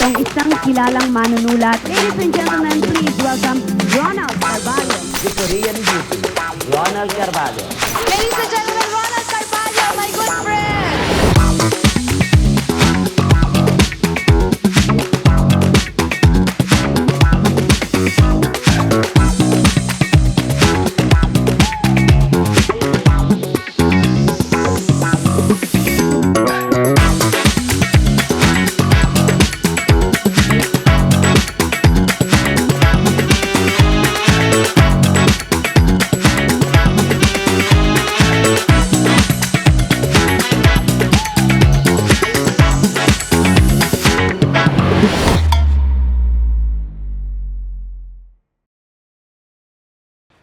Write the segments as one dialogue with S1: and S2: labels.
S1: tayong isang kilalang manunulat. Ladies and gentlemen, please welcome Ronald Carvalho.
S2: The Korean beauty, Ronald Carvalho.
S3: Ladies and gentlemen, Ronald Carvalho, my good friend!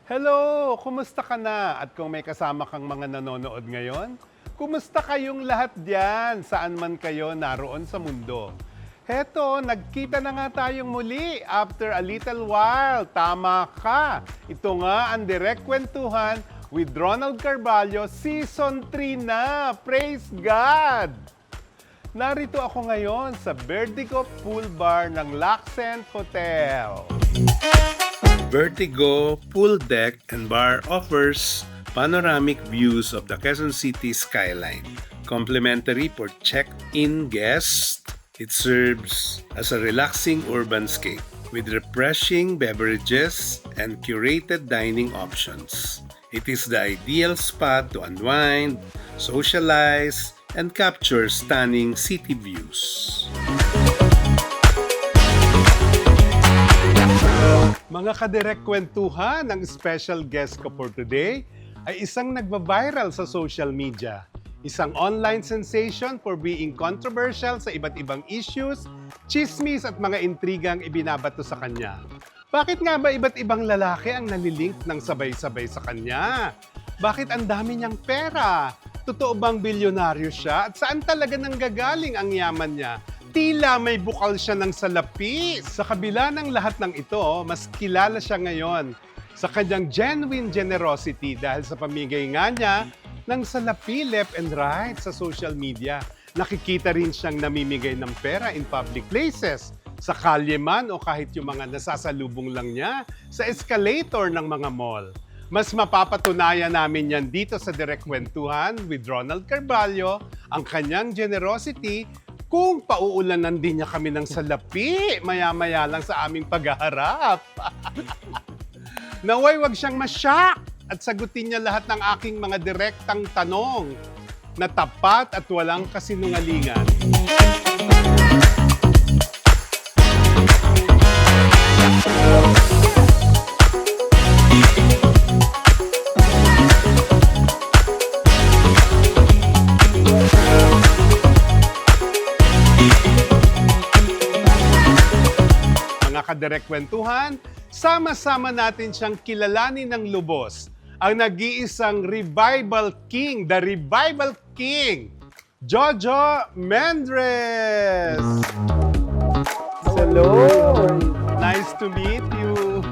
S4: Hello! Kumusta ka na? At kung may kasama kang mga nanonood ngayon, kumusta kayong lahat diyan? Saan man kayo naroon sa mundo? Heto, nagkita na nga tayong muli after a little while. Tama ka! Ito nga ang Direct Kwentuhan with Ronald Carvalho Season 3 na! Praise God! Narito ako ngayon sa Vertigo Pool Bar ng Laccent Hotel. Vertigo Pool Deck and Bar offers panoramic views of the Quezon City skyline. Complimentary for check-in guests, it serves as a relaxing urbanscape with refreshing beverages and curated dining options. It is the ideal spot to unwind, socialize, and capture stunning city views. Mga kadirect kwentuhan, ang special guest ko for today ay isang nagba-viral sa social media. Isang online sensation for being controversial sa iba't ibang issues, chismis at mga intrigang ibinabato sa kanya. Bakit nga ba iba't ibang lalaki ang nalilink ng sabay-sabay sa kanya? Bakit ang dami niyang pera? Totoo bang bilyonaryo siya? At saan talaga nanggagaling ang yaman niya? Tila may bukal siya ng salapi. Sa kabila ng lahat ng ito, mas kilala siya ngayon sa kanyang genuine generosity dahil sa pamigay nga niya ng salapi left and right sa social media. Nakikita rin siyang namimigay ng pera in public places, sa kalye man o kahit yung mga nasasalubong lang niya sa escalator ng mga mall. Mas mapapatunayan namin yan dito sa Direct Kwentuhan with Ronald Carvalho, ang kanyang generosity kung pauulanan din niya kami ng salapi maya-maya lang sa aming paghaharap. Naway wag siyang masyak at sagutin niya lahat ng aking mga direktang tanong na tapat at walang kasinungalingan. Direct Kwentuhan, sama-sama natin siyang kilalanin ng lubos. Ang nag-iisang Revival King, the Revival King, Jojo Mendres! Hello! Nice to meet you!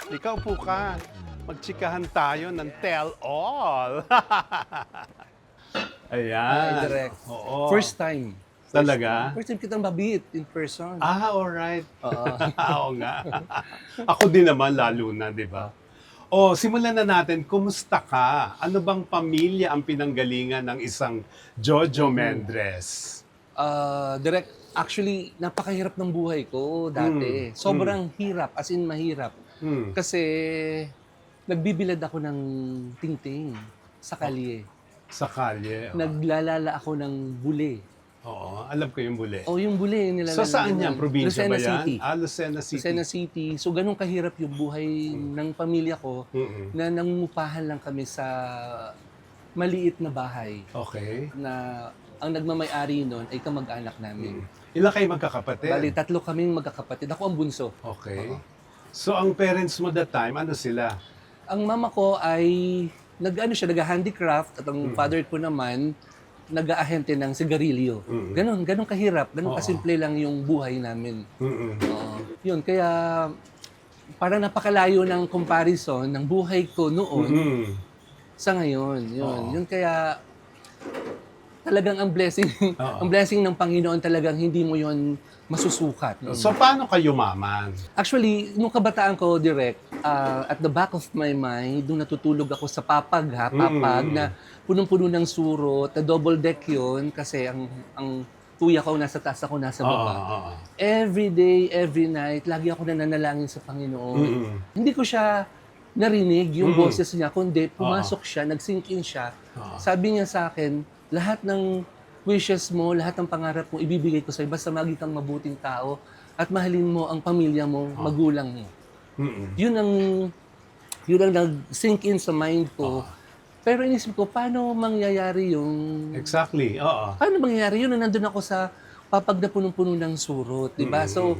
S4: Ikaw po ka. Magtsikahan tayo ng tell-all. Ayan.
S5: Hi, Direk.
S4: Oo.
S5: First time.
S4: Talaga?
S5: First time kitang mabit in person.
S4: Alright.
S5: Oo.
S4: Oo nga. Ako din naman, lalo na, di ba? O, simulan na natin. Kumusta ka? Ano bang pamilya ang pinanggalingan ng isang Jojo Mendres?
S5: Direk, actually, napakahirap ng buhay ko dati. Sobrang hirap, as in mahirap. Kasi nagbibilad ako ng tingting sa kalye.
S4: Sa kalye.
S5: Naglalala ako ng bule.
S4: Oo, alam ko yung bule.
S5: Yung bule nilalala.
S4: So, saan yan? Probinsya ba yan?
S5: City.
S4: Lucena City.
S5: Lucena City. So, ganun kahirap yung buhay ng pamilya ko na nangungupahan lang kami sa maliit na bahay.
S4: Okay.
S5: Na ang nagmamay-ari nun ay kamag-anak namin.
S4: Ilan kayo magkakapatid?
S5: Bali, 3 kaming magkakapatid. Ako ang bunso.
S4: Okay. So, ang parents mo that time, ano sila?
S5: Ang mama ko ay nag-handicraft at ang father ko naman nag-aahente ng sigarilyo. Ganun kahirap, ganun kasimple lang yung buhay namin. Yun, kaya parang napakalayo ng comparison ng buhay ko noon sa ngayon. Yun kaya talagang ang blessing, ang blessing ng Panginoon talagang hindi mo yon masusukat.
S4: So, paano kayo yumaman?
S5: Actually, nung kabataan ko, direct, at the back of my mind, nung natutulog ako sa papag na punong-puno ng surot, na double deck yun, kasi ang tuya ko nasa taas, ako nasa baba. Every day, every night, lagi ako nananalangin sa Panginoon. Hindi ko siya narinig, yung boses niya, kundi pumasok siya, nag-sink in siya. Sabi niya sa akin, lahat ng wishes mo, lahat ng pangarap mo, ibibigay ko sa'yo, basta maging kang mabuting tao at mahalin mo ang pamilya mo, magulang mo. Yun ang nag-sink in sa mind ko. Pero inisip ko, paano mangyayari yung...
S4: Exactly, oo.
S5: Paano mangyayari yun na nandun ako sa papag na punong-puno ng surot, di ba? So,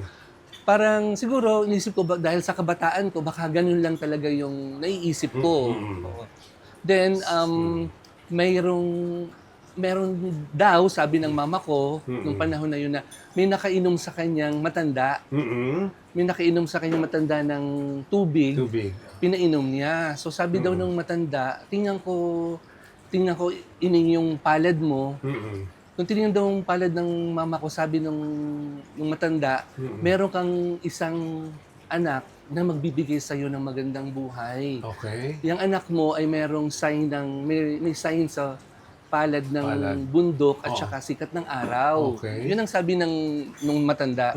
S5: parang siguro, inisip ko, dahil sa kabataan ko, baka ganun lang talaga yung naiisip ko. Then, meron daw, sabi ng mama ko, nung panahon na yun na may nakainom sa kanyang matanda. May nakainom sa kanyang matanda ng tubig. Pinainom niya. So sabi daw ng matanda, tingnan ko ining yung palad mo. Kung tinignan daw yung palad ng mama ko, sabi ng matanda, meron kang isang anak na magbibigay sa iyo ng magandang buhay.
S4: Okay.
S5: Yung anak mo ay merong sign may sign sa palad ng bundok at saka sikat ng araw.
S4: Okay.
S5: Yun ang sabi nung matanda.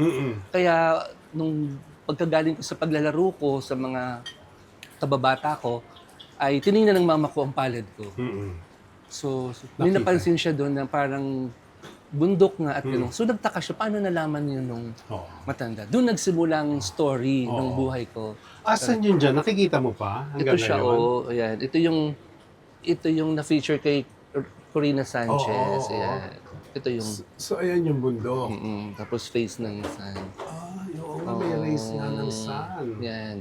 S5: Kaya nung pagkagaling ko sa paglalaro ko sa mga kababata ko, ay tinignan ng mama ko ang palad ko. So may napansin siya doon na parang bundok nga at gano'n. So nagtaka siya, paano nalaman yun nung matanda? Doon nagsimula ang story ng buhay ko.
S4: Asan yun dyan? Nakikita mo pa?
S5: Ito siya, ayan. Ito yung na-feature kay Corina Sanchez. Ayan. Ito yung...
S4: So, ayan yung bundok.
S5: Tapos face ng sun.
S4: May rays nga ng sun.
S5: Yan.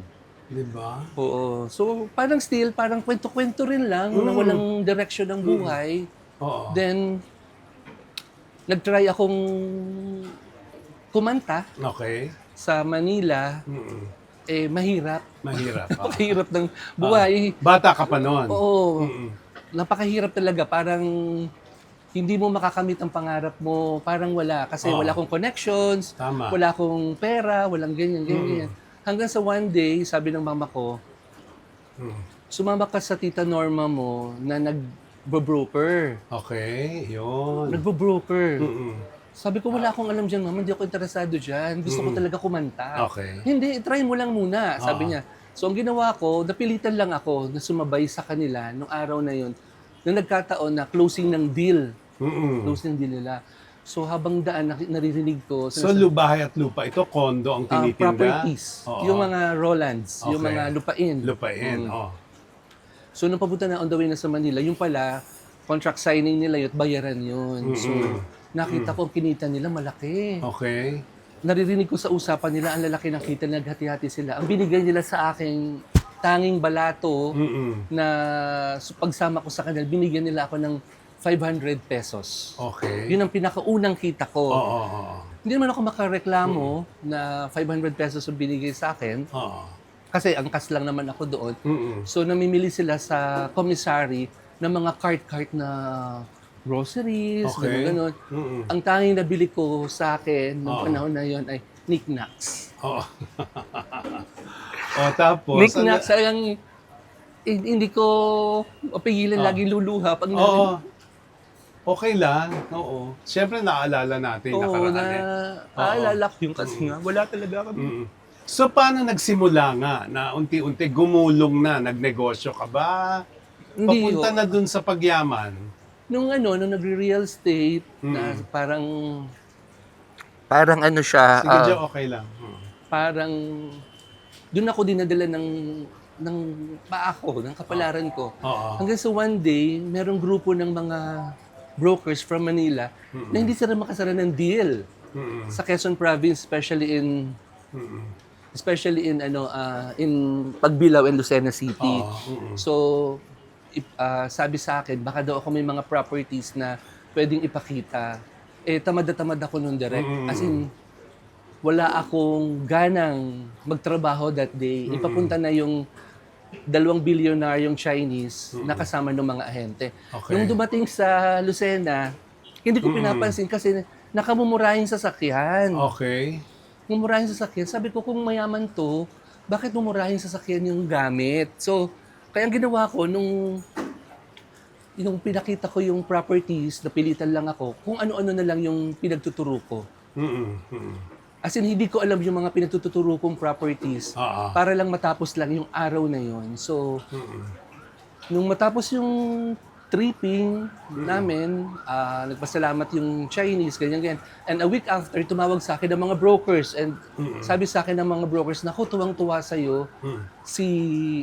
S4: Diba?
S5: Oo. So, parang kwento-kwento rin lang na walang direction ng buhay. Then, nag-try akong kumanta sa Manila. Mahirap. Napakahirap ng buhay.
S4: Bata ka pa noon.
S5: Oo. Napakahirap talaga. Parang hindi mo makakamit ang pangarap mo. Parang wala. Kasi wala akong connections.
S4: Tama.
S5: Wala akong pera. Walang ganyan. Hanggang sa one day, sabi ng mama ko, sumama ka sa tita Norma mo na nag-broker.
S4: Okay, yun.
S5: Nag-broker. Sabi ko, wala akong alam dyan, mama. Hindi ako interesado dyan. Gusto ko talaga kumanta.
S4: Okay.
S5: Hindi, try mo lang muna, sabi niya. So, ang ginawa ko, napilitan lang ako na sumabay sa kanila nung araw na yun, na nagkataon na closing ng deal. Closing ng deal nila. So, habang daan, naririnig ko.
S4: So, bahay at lupa. Ito, kondo ang tinitinda?
S5: Properties. Yung mga Rolands. Yung mga lupain. So, nung papunta na on the way na sa Manila, yung pala, contract signing nila yun at bayaran yun. So, nakita ko, kinita nila malaki.
S4: Okay.
S5: Naririnig ko sa usapan nila, ang lalaki ng kita, naghati-hati sila. Ang binigay nila sa akin, tanging balato na pagsama ko sa kanila, binigyan nila ako ng 500 pesos.
S4: Okay.
S5: Yun ang pinakaunang kita ko. Hindi naman ako makareklamo na 500 pesos ang binigay sa akin. Kasi angkas lang naman ako doon. So namimili sila sa commissary ng mga cart na groceries, gano'n. Ang tanging nabili ko sa akin noong panahon na yon ay knickknacks.
S4: Tapos?
S5: Knickknacks, talagang hindi ko mapigilan laging luluha pag
S4: okay lang, oo. Siyempre, naaalala natin yung nakaraan.
S5: Naaalala ko yun kasi nga, wala talaga kami.
S4: So, paano nagsimula nga na unti-unti gumulong na? Nagnegosyo ka ba? Papunta na dun sa pagyaman?
S5: Nung nagre-real estate, na parang ano siya.
S4: Sige, Jo, okay lang.
S5: Parang, dun ako dinadala ng paa ko, ng kapalaran ko. Hanggang sa one day, merong grupo ng mga brokers from Manila na hindi sila makasara ng deal sa Quezon Province, especially in Pagbilao and Lucena City. So sabi sa akin, baka daw ako may mga properties na pwedeng ipakita. Tamad na tamad ako noon direct. As in, wala akong ganang magtrabaho that day. Ipapunta na yung 2 bilyonaryong Chinese na kasama ng mga ahente. Nung dumating sa Lucena, Hindi ko pinapansin kasi nakamumurahing sasakyan.
S4: Okay.
S5: Mumurahing sasakyan. Sabi ko, kung mayaman to, bakit mumurahing sasakyan yung gamit? So, kaya ang ginawa ko, nung pinakita ko yung properties, napilitan lang ako, kung ano-ano na lang yung pinagtuturo ko. As in, hindi ko alam yung mga pinagtuturo kong properties para lang matapos lang yung araw na yon. So, nung matapos yung tripping namin, nagpasalamat yung Chinese, ganyan. And a week after, tumawag sa akin ng mga brokers. And sabi sa akin ng mga brokers, naku, tuwang-tuwa sa'yo si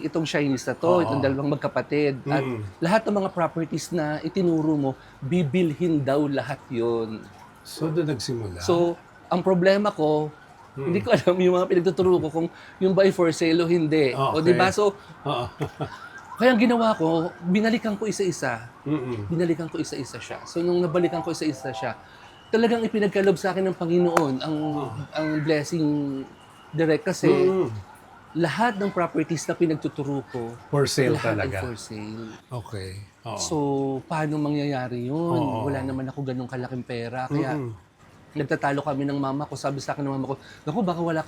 S5: itong Chinese na to, itong dalawang magkapatid. At lahat ng mga properties na itinuro mo, bibilhin daw lahat yon.
S4: So, doon nagsimula?
S5: So, ang problema ko, hindi ko alam yung mga pinagtuturo ko kung yung buy for sale o hindi. O
S4: Okay.
S5: diba? So, kaya ang ginawa ko, binalikan ko isa-isa. Binalikan ko isa-isa siya. So, nung nabalikan ko isa-isa siya, talagang ipinagkalob sa akin ng Panginoon ang blessing direct kasi lahat ng properties na pinagtuturo ko,
S4: For sale
S5: lahat
S4: talaga?
S5: ay for sale.
S4: Okay. Oo.
S5: So, paano mangyayari yun? Wala naman ako ganong kalaking pera. Kaya, nagtatalo kami ng mama ko. Sabi sa akin ng mama ko, naku,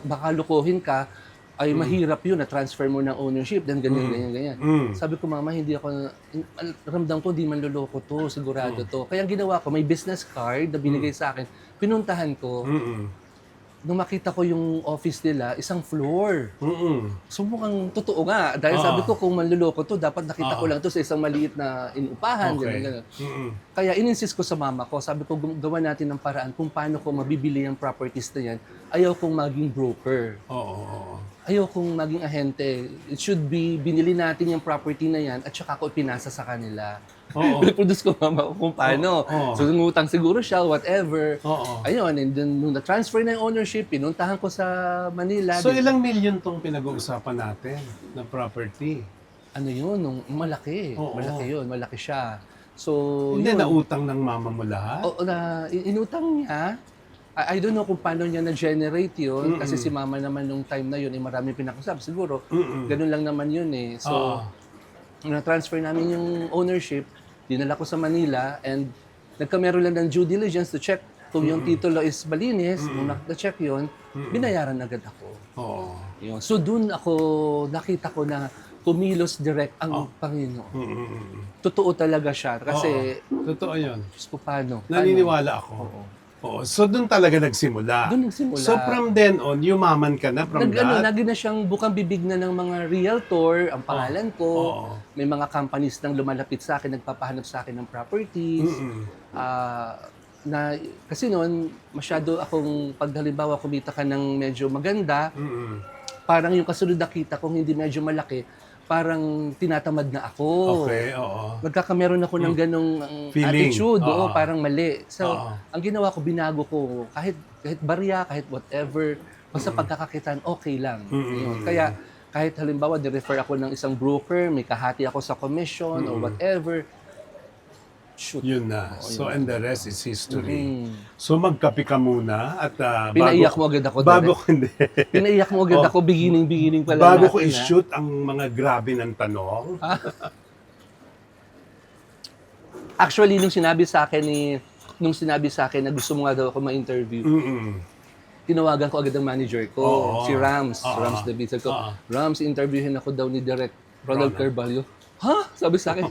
S5: baka lukuhin ka, ay mahirap yun na transfer mo ng ownership, then ganyan. Sabi ko, mama, hindi ako, ramdam ko, hindi man luloko to, sigurado to. Kaya ang ginawa ko, may business card na binigay sa akin, pinuntahan ko. Nung makita ko yung office nila, isang floor. So mukhang totoo nga. Dahil sabi ko, kung manluloko to, dapat nakita ko lang to sa isang maliit na inupahan.
S4: Okay.
S5: Ganyan. Kaya ininsist ko sa mama ko, sabi ko, gawa natin ng paraan kung paano ko mabibili ang properties na yan. Ayaw kong maging broker. Ayaw kong maging ahente. It should be, binili natin yung property na yan at saka ko ipinasa sa kanila. Produce ko mama ko kung paano. So, ngutang siguro siya, whatever. Ayun, and then nung na-transfer na yung ownership, pinuntahan ko sa Manila.
S4: So, ilang milyon tong pinag-uusapan natin na property?
S5: Ano yun? Malaki. Malaki yun. Malaki siya. So,
S4: Hindi,
S5: yun.
S4: nautang ng mama mo lahat?
S5: Oo, inutang niya. I don't know kung paano niya na-generate yun. Kasi si mama naman nung time na yun, maraming pinakasab. Siguro, ganun lang naman yun eh. So, na-transfer namin yung ownership, dinala ko sa Manila, and nagkameron lang ng due diligence to check kung yung titulo is malinis. Nung na-check yun, binayaran agad ako. Yun. So, dun ako, nakita ko na kumilos direct ang Panginoon. Totoo talaga siya. Kasi,
S4: Totoo yun.
S5: Diyos ko, paano?
S4: Naniniwala ako. So, doon talaga nagsimula.
S5: Doon nagsimula.
S4: So, from then on, yumaman ka na from that?
S5: Naging na siyang bukang bibig na ng mga realtor, ang pangalan ko. May mga companies nang lumalapit sa akin, nagpapahanap sa akin ng properties. Kasi noon, masyado akong, pag halimbawa kumita ka ng medyo maganda, parang yung kasunod na kita kung hindi medyo malaki, parang tinatamad na ako.
S4: Okay,
S5: Nagkakameron ako ng ganong
S4: Feeling.
S5: attitude, parang mali. So, ang ginawa ko, binago ko, kahit barya, kahit whatever, basta pagkakakitaan, okay lang. Yun. Kaya, kahit halimbawa, di-refer ako ng isang broker, may kahati ako sa commission or whatever, shoot.
S4: Yun na. So, and the rest is history. So, magkape ka muna at
S5: Pinaiyak mo agad ako.
S4: Bago ko, hindi.
S5: Pinaiyak mo agad ako, beginning pa lang
S4: Bago
S5: natin,
S4: ko i-shoot ang mga grabe ng tanong.
S5: Actually, nung sinabi sa akin na gusto mo nga daw ako ma-interview, tinawagan ko agad ang manager ko, si Rams David. Sabi ko, Rams, interviewin ako daw ni Direk Ronald Carvalho. Ha? Sabi sa akin,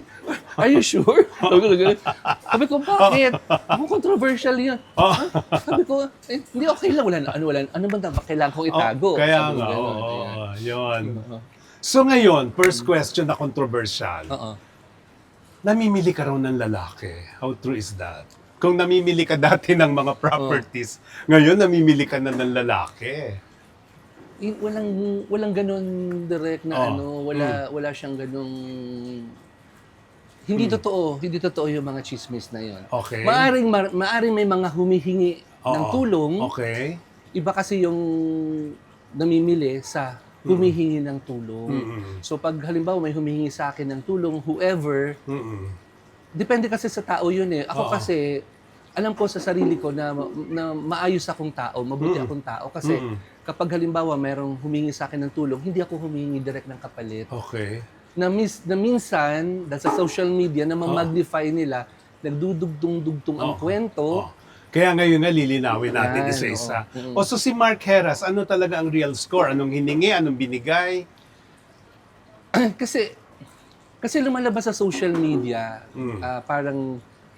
S5: are you sure? Sabi ko, bakit? Ako controversial yan. Sabi ko, hindi okay lang. Ano ba dapat kailangan kong itago?
S4: Kaya
S5: Sabi ko,
S4: nga,
S5: ganun.
S4: yun. So ngayon, first question na controversial. Namimili ka raw ng lalaki. How true is that? Kung namimili ka dati ng mga properties, ngayon namimili ka na ng lalaki.
S5: Walang ganun direct na wala siyang ganung hindi totoo yung mga chismis na yon.
S4: Okay.
S5: Maaring may mga humihingi ng tulong.
S4: Okay.
S5: Iba kasi yung namimili sa humihingi ng tulong. So pag halimbawa may humihingi sa akin ng tulong, whoever, depende kasi sa tao yun eh. Ako kasi, alam ko sa sarili ko na maayos akong tao, mabuti akong tao. Kasi kapag halimbawa mayroong humingi sa akin ng tulong, hindi ako humingi direct ng kapalit.
S4: Okay.
S5: Na minsan, dahil sa social media, na ma-magnify nila nagdudugtong-dugtong ang kwento.
S4: Kaya ngayon nga lilinawin natin
S5: Yan,
S4: isa-isa.
S5: oo.
S4: O so si Mark Heras, ano talaga ang real score? Anong hiningi? Anong binigay?
S5: Kasi lumalabas sa social media,
S4: Mm.
S5: parang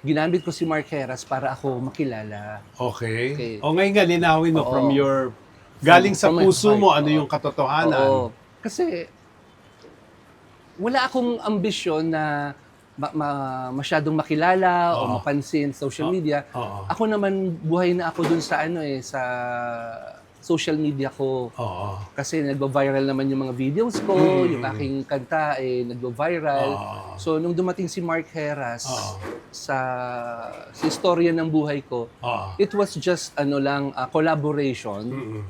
S5: ginamit ko si Mark Heras para ako makilala.
S4: Okay.
S5: Okay.
S4: O ngayon nga, linawin mo
S5: Oo.
S4: from your... Galing sa
S5: From my
S4: puso
S5: heart,
S4: mo, ano
S5: oo.
S4: yung katotohanan?
S5: Oo. Kasi wala akong ambisyon na masyadong makilala o
S4: Oo.
S5: mapansin sa social media.
S4: Oo.
S5: Ako naman buhay na ako dun sa sa social media ko.
S4: Oo.
S5: Kasi nagba-viral naman yung mga videos ko, yung aking kanta nagba-viral.
S4: Oo.
S5: So nung dumating si Mark Heras
S4: Oo.
S5: sa istorya ng buhay ko,
S4: Oo.
S5: it was just collaboration
S4: Mm-mm.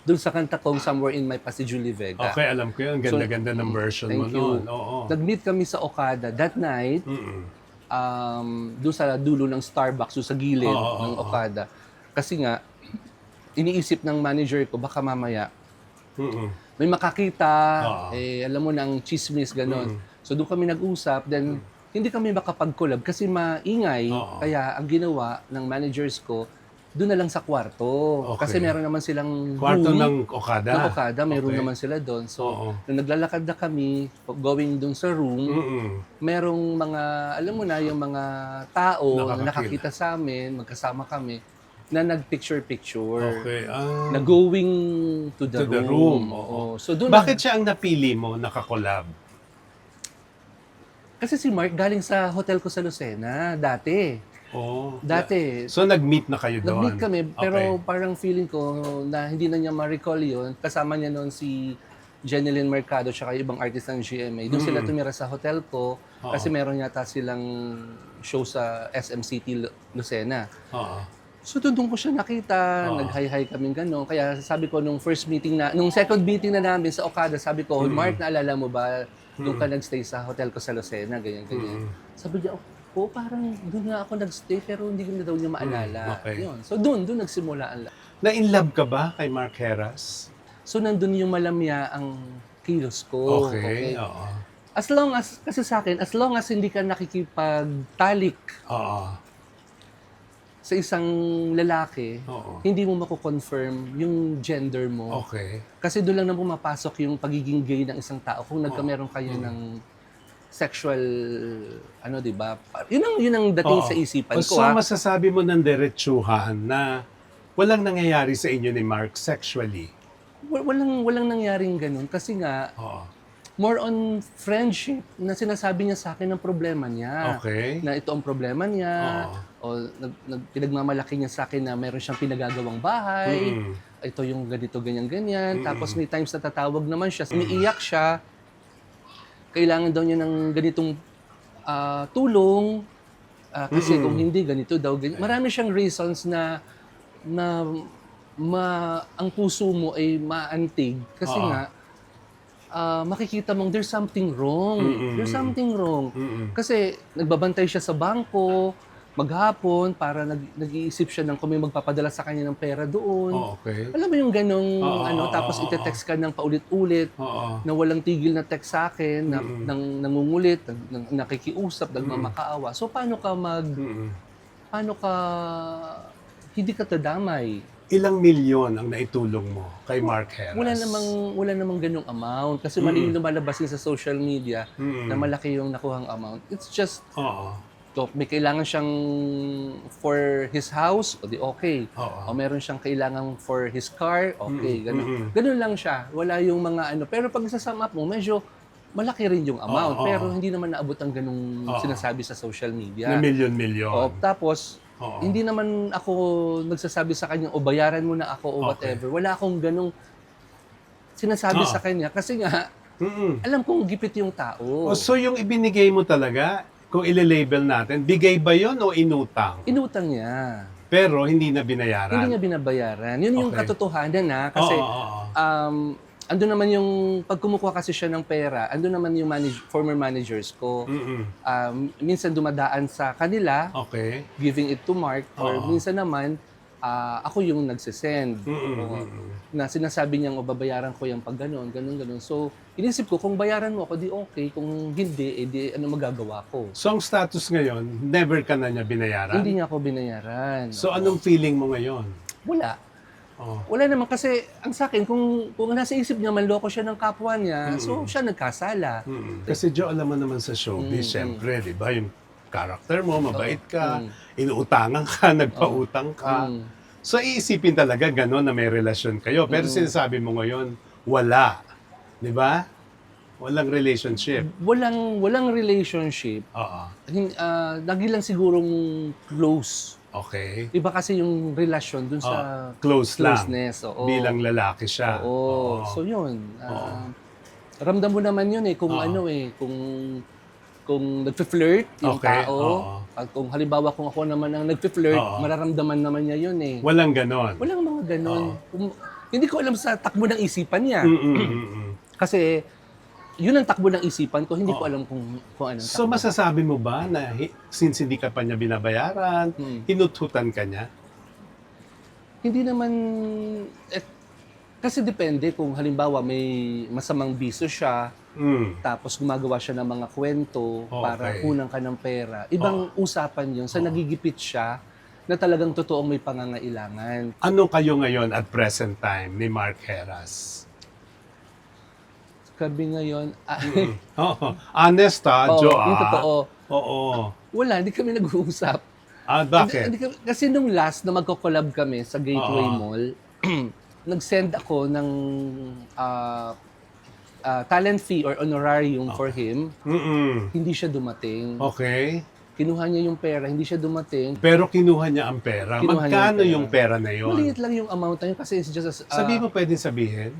S5: dun sa kanta kong Somewhere in My Past Julie Vega.
S4: Okay, alam ko yun. Ang ganda-ganda ng version mo
S5: Thank you.
S4: noon. Oo.
S5: Nag-meet kami sa Okada that night,
S4: Mm-mm.
S5: doon sa dulo ng Starbucks, doon sa gilid
S4: Oo,
S5: ng
S4: oo.
S5: Okada. Kasi nga, iniisip ng manager ko, baka mamaya
S4: Mm-mm.
S5: may makakita,
S4: Oo.
S5: alam mo ng chismis, gano'n. So doon kami nag-usap, then hindi kami makapag-collab kasi maingay.
S4: Oo.
S5: Kaya ang ginawa ng managers ko, doon na lang sa kwarto.
S4: Okay.
S5: Kasi meron naman silang
S4: Kwarto
S5: room
S4: ng Okada?
S5: ng Okada, mayroon
S4: Okay.
S5: naman sila doon. So,
S4: Oo.
S5: nung naglalakad na kami, going doon sa room,
S4: Mm-mm.
S5: merong mga, alam mo na, yung mga tao na
S4: Nakakakita.
S5: nakakita sa amin, magkasama kami, na nag-picture-picture.
S4: Okay.
S5: Na going to the
S4: To the
S5: room.
S4: room, oo.
S5: Oo. So, doon
S4: Bakit siya ang napili mo nakakolab?
S5: Kasi si Mark galing sa hotel ko sa Lucena, dati.
S4: Oh.
S5: Dati.
S4: So nag-meet na kayo doon?
S5: Nag-meet kami, pero
S4: Okay.
S5: parang feeling ko na hindi na niya ma-recall yun. Kasama niya noon si Jeneline Mercado tsaka ibang artist ng GMA. Doon sila tumira sa hotel ko kasi meron yata silang show sa SM City Lucena.
S4: Oo.
S5: So doon ko siya nakita, nag-hi-hi kaming gano'n. Kaya sabi ko nung second meeting na namin sa Okada, sabi ko, Mark, naalala mo ba, doon ka nag-stay sa hotel ko sa Lucena, ganyan. Sabi niya, parang doon nga ako nag-stay pero hindi ko na daw niya maalala.
S4: Okay.
S5: Yun. So doon nagsimula ang lahat.
S4: Na-inlove ka ba kay Mark Heras?
S5: So nandun yung malamya ang kilos ko.
S4: Okay. Oo.
S5: As long as, kasi sa akin, as long as hindi ka nakikipagtalik
S4: Oo.
S5: sa isang lalaki,
S4: Oo.
S5: hindi mo mako-confirm yung gender mo.
S4: Okay.
S5: Kasi doon lang na pumapasok yung pagiging gay ng isang tao kung nagkameron kayo ng sexual, di ba? Yun ang dating
S4: Oo.
S5: sa isipan ko.
S4: So masasabi mo ng diretsuhan na walang nangyayari sa inyo ni Mark sexually?
S5: Walang nangyaring ganun kasi nga,
S4: Oo.
S5: more on friendship na sinasabi niya sa akin ang problema niya.
S4: Okay.
S5: Na ito ang problema niya. O pinagmamalaki niya sa akin na meron siyang pinagagawang bahay.
S4: Mm.
S5: Ito yung ganito, ganyan. Tapos may times na tatawag naman siya. Umiiyak siya. Kailangan daw niya ng ganitong tulong. Kasi kung hindi, ganito daw. Ganyan. Marami siyang reasons na ang puso mo ay maantig. Kasi nga, makikita mong there's something wrong. There's something wrong. Kasi nagbabantay siya sa bangko, maghapon, para nag-iisip siya ng kung may magpapadala sa kanya ng pera doon.
S4: Okay.
S5: Alam mo yung ganong, tapos ite-text ka ng paulit-ulit,
S4: Oo.
S5: na walang tigil na text sa akin, nang nangungulit, nakikiusap, nagmamakaawa. So paano ka hindi ka tadamay?
S4: Ilang milyon ang naitulong mo kay Mark Heras?
S5: Wala namang ganung amount kasi mali yung lumalabas din sa social media na malaki yung nakuhang amount. It's just
S4: Oo.
S5: may kailangan siyang for his house, o di okay.
S4: Oo.
S5: O meron siyang kailangan for his car, okay. Ganun lang siya. Wala yung mga Pero pag sasum up mo, medyo malaki rin yung amount.
S4: Oo.
S5: Pero hindi naman naabot ang ganung sinasabi sa social media.
S4: Na milyon-milyon.
S5: O, tapos,
S4: Oo.
S5: hindi naman ako nagsasabi sa kanya, o bayaran mo na ako, o whatever. Wala akong ganung sinasabi sa kanya. Kasi nga, alam kong gipit yung tao.
S4: So yung ibinigay mo talaga, kung ile-label natin, bigay ba yon o inutang?
S5: Inutang niya.
S4: Pero hindi na binayaran?
S5: Hindi niya binabayaran. Yun yung
S4: Okay.
S5: katotohanan kasi andun naman yung, pag kumukuha kasi siya ng pera, andun naman yung former managers ko. Minsan dumadaan sa kanila,
S4: Okay.
S5: giving it to Mark, or minsan naman, ako yung nagsisend.
S4: Mm-mm.
S5: Oo. Na sinasabi niyang, babayaran ko yung pag ganun. So, inisip ko, kung bayaran mo ako, di okay. Kung hindi, di ano magagawa ko?
S4: So, ang status ngayon, never ka na niya binayaran?
S5: Hindi niya ako binayaran.
S4: So, anong feeling mo ngayon?
S5: Wala.
S4: Oh.
S5: Wala naman kasi ang sa akin, kung nasa isip niya, manloko siya ng kapwa niya, so siya nagkasala.
S4: Kasi Joe, alam mo naman sa showbiz, syempre, di ba, yung character mo, mabait ka, inuutangan ka, nagpautang ka. So, iisipin talaga gano'n na may relasyon kayo. Pero sinasabi mo ngayon, wala. Di ba? Walang relationship.
S5: Walang relationship.
S4: Oo.
S5: Lagi lang sigurong close.
S4: Okay.
S5: Iba kasi yung relasyon dun sa
S4: Close lang.
S5: closeness. Oo.
S4: Bilang lalaki siya.
S5: Oo. So yun. Ramdam mo naman yun kung kung nagfi-flirt yung
S4: Okay,
S5: tao.
S4: oo.
S5: At kung halimbawa kung ako naman ang nagfi-flirt, mararamdaman naman niya yun
S4: Walang ganon.
S5: Walang mga ganon. Hindi ko alam sa takbo ng isipan niya. Kasi yun ang takbo ng isipan ko, hindi ko alam kung ano.
S4: So masasabi mo ba na since hindi ka pa niya binabayaran, hinuthutan ka niya?
S5: Hindi naman, kasi depende kung halimbawa may masamang biso siya, tapos gumagawa siya ng mga kwento para kunan ka ng pera. Ibang usapan yun, sa nagigipit siya na talagang totoong may pangangailangan.
S4: Ano kayo ngayon at present time ni Mark Heras?
S5: Kami ngayon,
S4: Honest Joe
S5: yung totoo.
S4: Oo.
S5: Wala, hindi kami nag-uusap.
S4: Bakit?
S5: Kasi nung last na magko-collab kami sa Gateway Mall, nag-send ako ng talent fee or honorarium for him. Hindi siya dumating.
S4: Okay.
S5: Kinuha niya yung pera, hindi siya dumating.
S4: Pero kinuha niya ang pera.
S5: Kinuha niya
S4: Magkano
S5: yung
S4: yung pera na yun?
S5: Maliit lang yung amount na yun kasi it's just
S4: Sabi mo pwedeng sabihin?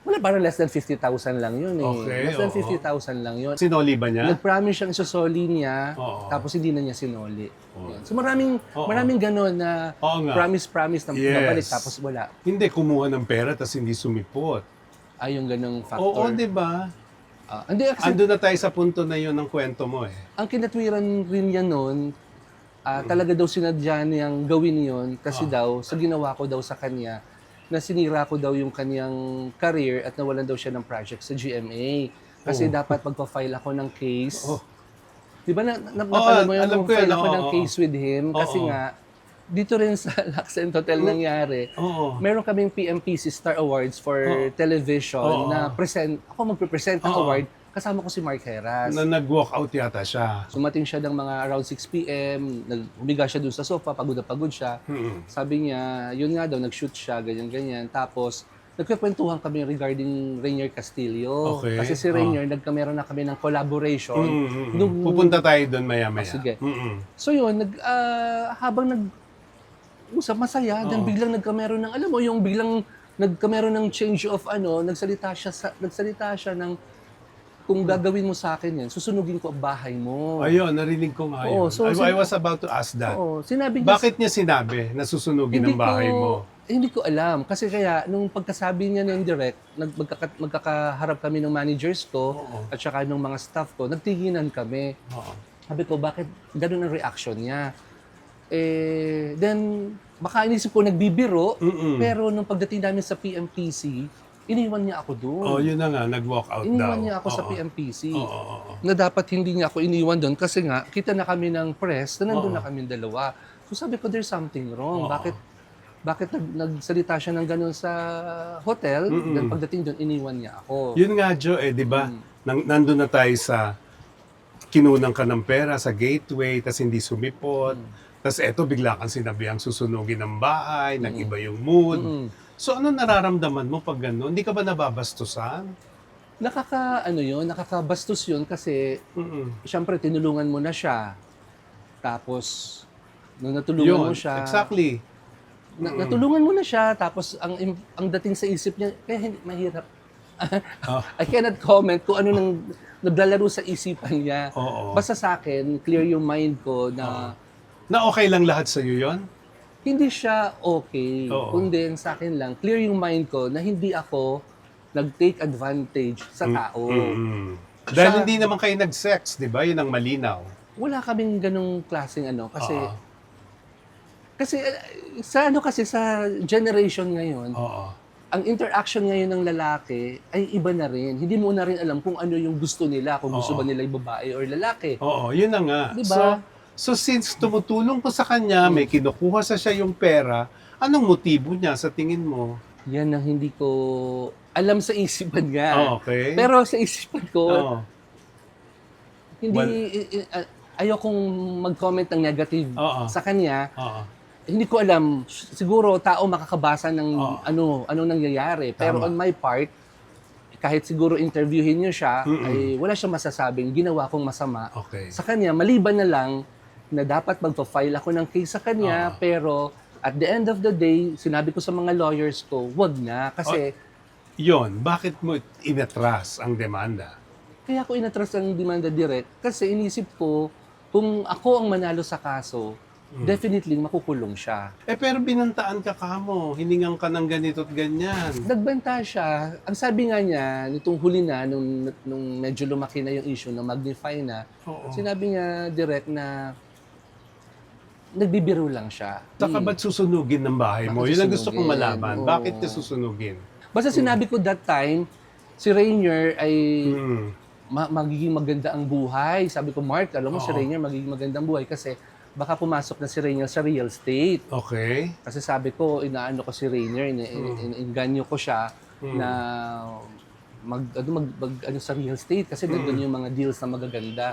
S5: wala, parang less than 50,000 lang yun
S4: Okay,
S5: Less than
S4: oo.
S5: 50,000 lang yun.
S4: Sinoli ba niya?
S5: Nag-promise siyang isusoli niya,
S4: Oo.
S5: tapos hindi na niya sinoli. Yan. So maraming ganon na
S4: Oo nga.
S5: promise na
S4: Yes.
S5: babalik tapos wala.
S4: Hindi, kumuha ng pera tapos hindi sumipot.
S5: Ay, yung ganong factor.
S4: Oo, di ba?
S5: Hindi, kasi
S4: Ando na tayo sa punto na yun ng kwento mo eh.
S5: ang kinatwiran rin niya noon, talaga daw sinadya niyang gawin yon kasi daw, sa ginawa ko daw sa kanya, na sinira ko daw yung kanyang career at nawalan daw siya ng project sa GMA. Kasi dapat magpa-file ako ng case. Di ba napanood mo yun?
S4: alam ko
S5: Mag-file
S4: yun,
S5: ako ng
S4: oo.
S5: case with him kasi nga, dito rin sa Laxent Hotel nangyari, meron kaming PMPC Star Awards for television na ako magpe-present ng award, kasama ko si Mark Heras.
S4: Na nag-walk out yata siya.
S5: Sumating siya ng mga around 6 p.m., humiga siya dun sa sofa, pagod na pagod siya. Sabi niya, yun nga daw, nag-shoot siya, ganyan-ganyan. Tapos, nagkakwentuhan kami regarding Rainier Castillo.
S4: Okay.
S5: Kasi si Rainier, nagkameron na kami ng collaboration.
S4: Pupunta tayo doon maya-maya.
S5: Sige. So yun, habang nag-usap, masaya, then biglang nagkameron ng, alam mo, yung biglang nagkameron ng change of nagsalita siya ng, kung gagawin mo sa akin yan, susunugin ko ang bahay mo.
S4: Ayun, narinig ko nga yun.
S5: Oo, so
S4: I was about to ask that.
S5: Oo, sinabi niya,
S4: Bakit niya sinabi na susunugin ang bahay mo?
S5: Hindi ko alam. Kasi kaya, nung pagkasabi niya ng direct, magkakaharap kami ng managers ko at saka ng mga staff ko, nagtinginan kami. Sabi ko, bakit ganun ang reaction niya? Then, baka inisip ko nagbibiro, pero nung pagdating namin sa PMPC, iniwan niya ako doon.
S4: Yun na nga, nag-walk out daw.
S5: Iniwan niya ako sa PMPC. Na dapat hindi niya ako iniwan doon kasi nga, kita na kami ng press na nandun na kami dalawa. So sabi ko, there's something wrong. Bakit nagsalita siya ng ganun sa hotel, then pagdating doon, iniwan niya ako.
S4: Yun nga, Joe, di ba? Nandun na tayo sa kinunang ka ng pera sa gateway, tas hindi sumipot. Tas eto, bigla kang sinabihang susunugin ng bahay, nag-iba yung mood. So ano nararamdaman mo pag gano'n? Hindi ka ba nababastusan?
S5: Nakakabastos yun kasi, siyempre, tinulungan mo na siya. Tapos, nung natulungan mo siya,
S4: exactly.
S5: natulungan mo na siya, tapos ang dating sa isip niya, kaya mahirap. I cannot comment kung ano nang naglalaro sa isipan niya. Basta sa akin, clear yung mind ko na
S4: Na okay lang lahat sa'yo yun?
S5: hindi siya okay. Kundi sa akin lang, clear yung mind ko na hindi ako nag-take advantage sa tao.
S4: Dahil hindi naman kayo nag-sex, di ba? Yun ang malinaw.
S5: Wala kaming ganong klaseng kasi Kasi sa generation ngayon,
S4: Oo.
S5: ang interaction ngayon ng lalaki ay iba na rin. Hindi mo na rin alam kung ano yung gusto nila, kung gusto ba nila yung babae or lalaki.
S4: Oo, yun na nga.
S5: Diba?
S4: So since tumutulong ko sa kanya, may kinukuha sa siya yung pera, anong motibo niya sa tingin mo?
S5: Yan ang hindi ko alam sa isipan nga.
S4: Okay.
S5: Pero sa isipan ko,
S4: Oo.
S5: hindi ayokong mag-comment ng negative
S4: Oo.
S5: sa kanya.
S4: Oo.
S5: Hindi ko alam, siguro tao makakabasa ng
S4: Oo.
S5: anong nangyayari. Pero
S4: Tama.
S5: on my part, kahit siguro interviewin niyo siya, ay wala siyang masasabing ginawa kong masama.
S4: Okay.
S5: Sa kanya, maliban na lang na dapat magpa-file ako ng case sa kanya, pero at the end of the day, sinabi ko sa mga lawyers ko, wag na. Kasi
S4: Yon, bakit mo inatras ang demanda?
S5: kaya ako inatras ang demanda direct kasi inisip ko, kung ako ang manalo sa kaso, definitely makukulong siya.
S4: Pero binantaan ka kamo, hiningang ka ng ganito at ganyan.
S5: Nagbanta siya. Ang sabi nga niya, nitong huli na, nung medyo lumaki na yung issue, na magnify na,
S4: Oo.
S5: sinabi niya direct na nagbibiro lang siya.
S4: Saka ba't susunugin ng bahay mo?
S5: Bakit
S4: Yun ang gusto kong
S5: susunugin?
S4: malaman.
S5: Oo.
S4: Bakit ka susunugin?
S5: Basta sinabi ko that time, si Rainier ay
S4: Hmm.
S5: magiging maganda ang buhay. Sabi ko, Mark, alam mo si
S4: Oo.
S5: Rainier magiging magandang buhay kasi baka pumasok na si Rainier sa real estate.
S4: Okay.
S5: Kasi sabi ko, inaano ko si Rainier, inganyo ko siya na ano sa real estate kasi doon yung mga deals na magaganda.